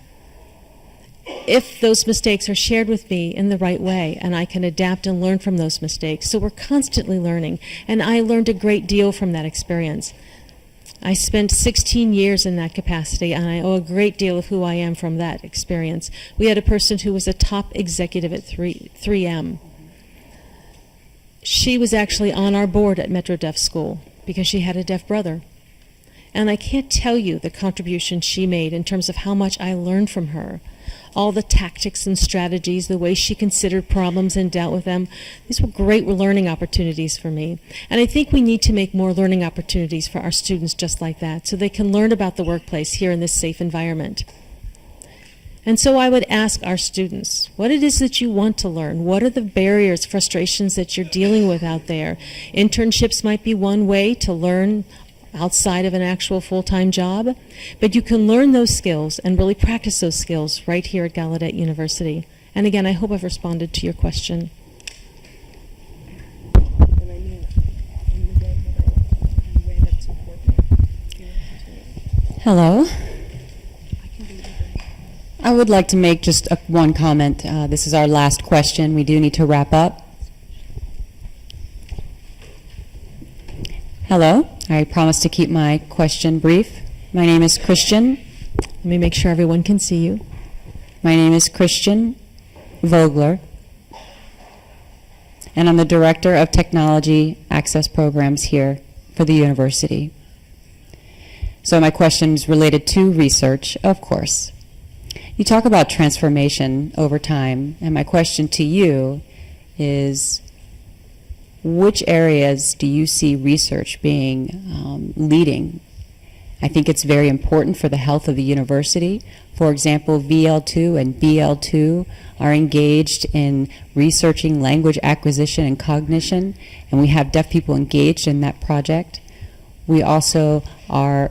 If those mistakes are shared with me in the right way, and I can adapt and learn from those mistakes. So we're constantly learning, and I learned a great deal from that experience. I spent 16 years in that capacity, and I owe a great deal of who I am from that experience. We had a person who was a top executive at 3M. She was actually on our board at Metro Deaf School because she had a deaf brother. And I can't tell you the contribution she made in terms of how much I learned from her. All the tactics and strategies, the way she considered problems and dealt with them. These were great learning opportunities for me. And I think we need to make more learning opportunities for our students just like that, so they can learn about the workplace here in this safe environment. And so I would ask our students, what it is that you want to learn? What are the barriers, frustrations that you're dealing with out there? Internships might be one way to learn outside of an actual full-time job, but you can learn those skills and really practice those skills right here at Gallaudet University. And again, I hope I've responded to your question. Hello. I would like to make just one comment. This is our last question. We do need to wrap up. Hello. I promise to keep my question brief. My name is Christian. Let me make sure everyone can see you. My name is Christian Vogler, and I'm the Director of Technology Access Programs here for the university. So my question is related to research, of course. You talk about transformation over time, and my question to you is, which areas do you see research being leading? I think it's very important for the health of the university. For example, VL2 and BL2 are engaged in researching language acquisition and cognition, and we have deaf people engaged in that project. We also are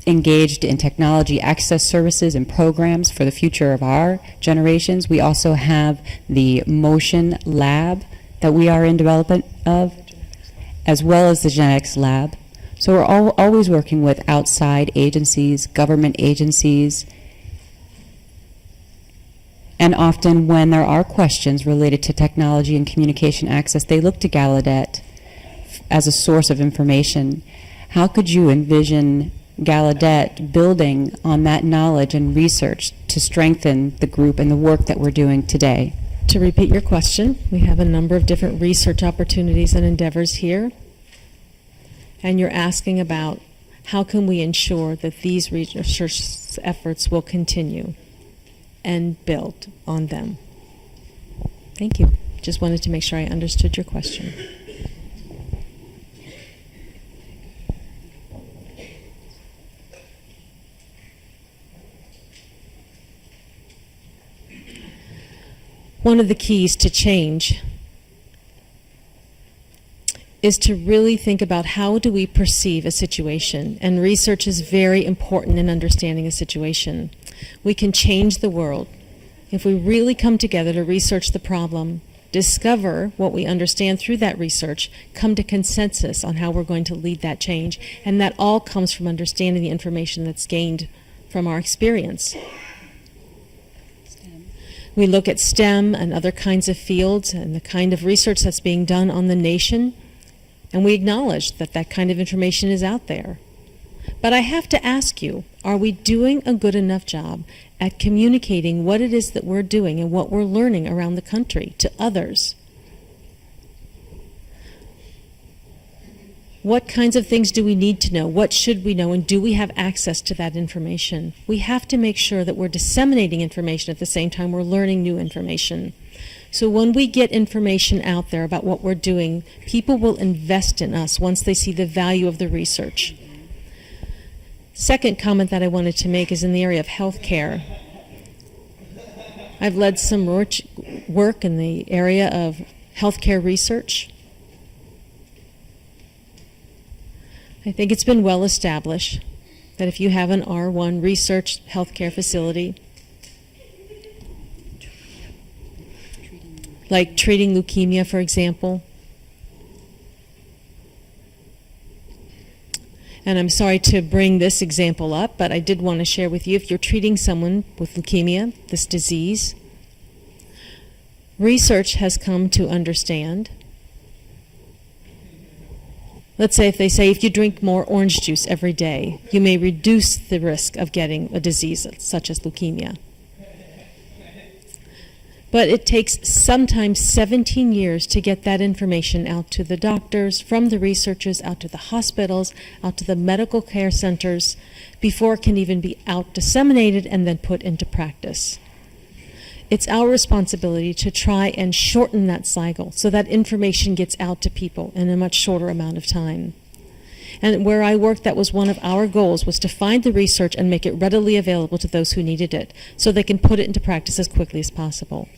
engaged in technology access services and programs for the future of our generations. We also have the Motion Lab that we are in development of, as well as the Genetics Lab. So we're always working with outside agencies, government agencies, and often when there are questions related to technology and communication access, they look to Gallaudet as a source of information. How could you envision Gallaudet building on that knowledge and research to strengthen the group and the work that we're doing today? To repeat your question, we have a number of different research opportunities and endeavors here. And you're asking about how can we ensure that these research efforts will continue and build on them. Thank you. Just wanted to make sure I understood your question. One of the keys to change is to really think about how do we perceive a situation, and research is very important in understanding a situation. We can change the world if we really come together to research the problem, discover what we understand through that research, come to consensus on how we're going to lead that change, and that all comes from understanding the information that's gained from our experience. We look at STEM and other kinds of fields and the kind of research that's being done on the nation, and we acknowledge that that kind of information is out there. But I have to ask you, are we doing a good enough job at communicating what it is that we're doing and what we're learning around the country to others? What kinds of things do we need to know? What should we know? And do we have access to that information? We have to make sure that we're disseminating information at the same time we're learning new information. So when we get information out there about what we're doing, people will invest in us once they see the value of the research. Second comment that I wanted to make is in the area of healthcare. I've led some work in the area of healthcare research. I think it's been well established that if you have an R1 research healthcare facility, like treating leukemia, for example, and I'm sorry to bring this example up, but I did want to share with you, if you're treating someone with leukemia, this disease, research has come to understand. Let's say if you drink more orange juice every day, you may reduce the risk of getting a disease such as leukemia. But it takes sometimes 17 years to get that information out to the doctors, from the researchers, out to the hospitals, out to the medical care centers, before it can even be out disseminated and then put into practice. It's our responsibility to try and shorten that cycle so that information gets out to people in a much shorter amount of time. And where I worked, that was one of our goals, was to find the research and make it readily available to those who needed it so they can put it into practice as quickly as possible.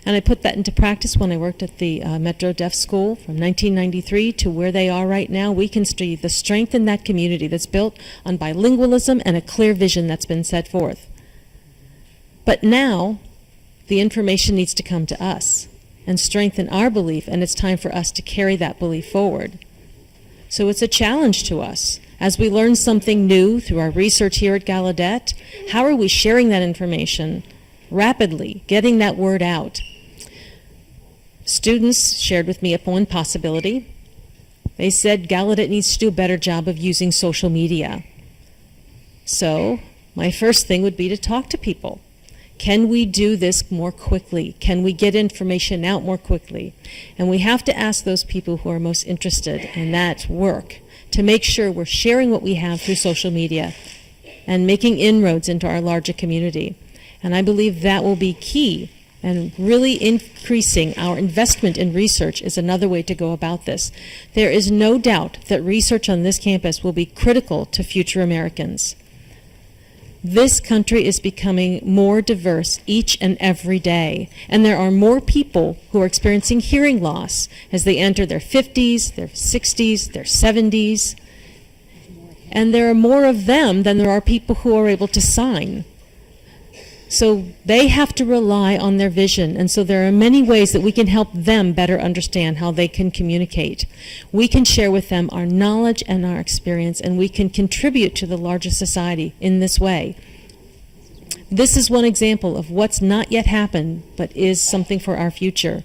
And I put that into practice when I worked at the Metro Deaf School from 1993 to where they are right now. We can see the strength in that community that's built on bilingualism and a clear vision that's been set forth. But now, the information needs to come to us and strengthen our belief, and it's time for us to carry that belief forward. So it's a challenge to us. As we learn something new through our research here at Gallaudet, how are we sharing that information rapidly, getting that word out? Students shared with me one possibility. They said Gallaudet needs to do a better job of using social media. So my first thing would be to talk to people. Can we do this more quickly? Can we get information out more quickly? And we have to ask those people who are most interested in that work to make sure we're sharing what we have through social media and making inroads into our larger community. And I believe that will be key, and really increasing our investment in research is another way to go about this. There is no doubt that research on this campus will be critical to future Americans. This country is becoming more diverse each and every day, and there are more people who are experiencing hearing loss as they enter their 50s, their 60s, their 70s, and there are more of them than there are people who are able to sign. So they have to rely on their vision, and so there are many ways that we can help them better understand how they can communicate. We can share with them our knowledge and our experience, and we can contribute to the larger society in this way. This is one example of what's not yet happened, but is something for our future.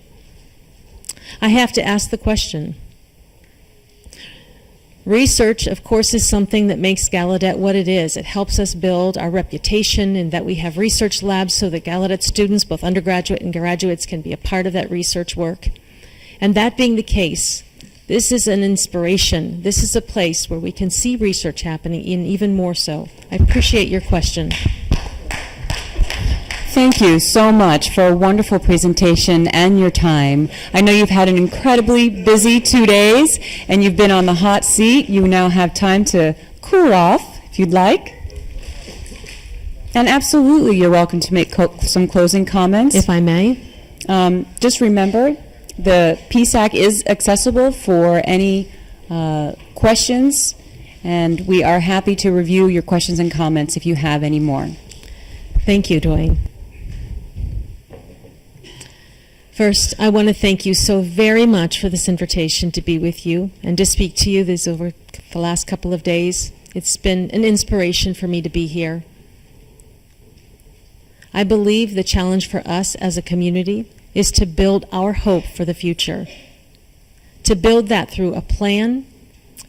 I have to ask the question. Research, of course, is something that makes Gallaudet what it is. It helps us build our reputation in that we have research labs so that Gallaudet students, both undergraduate and graduates, can be a part of that research work. And that being the case, this is an inspiration. This is a place where we can see research happening, and even more so. I appreciate your question. Thank you so much for a wonderful presentation and your time. I know you've had an incredibly busy 2 days, and you've been on the hot seat. You now have time to cool off, if you'd like. And absolutely, you're welcome to make some closing comments. If I may. Just remember, The PSAC is accessible for any questions, and we are happy to review your questions and comments if you have any more. Thank you, Dwayne. First, I want to thank you so very much for this invitation to be with you and to speak to you this over the last couple of days. It's been an inspiration for me to be here. I believe the challenge for us as a community is to build our hope for the future, to build that through a plan,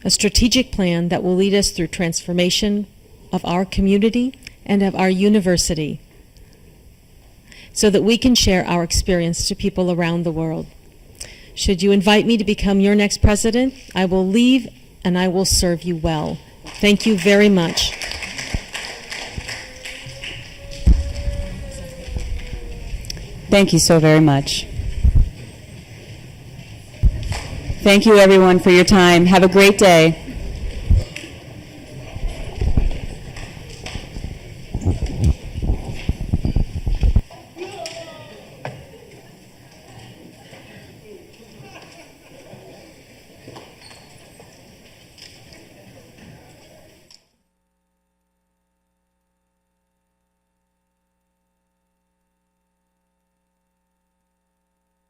a strategic plan that will lead us through transformation of our community and of our university, so that we can share our experience to people around the world. Should you invite me to become your next president, I will leave and I will serve you well. Thank you very much. Thank you so very much. Thank you, everyone, for your time. Have a great day.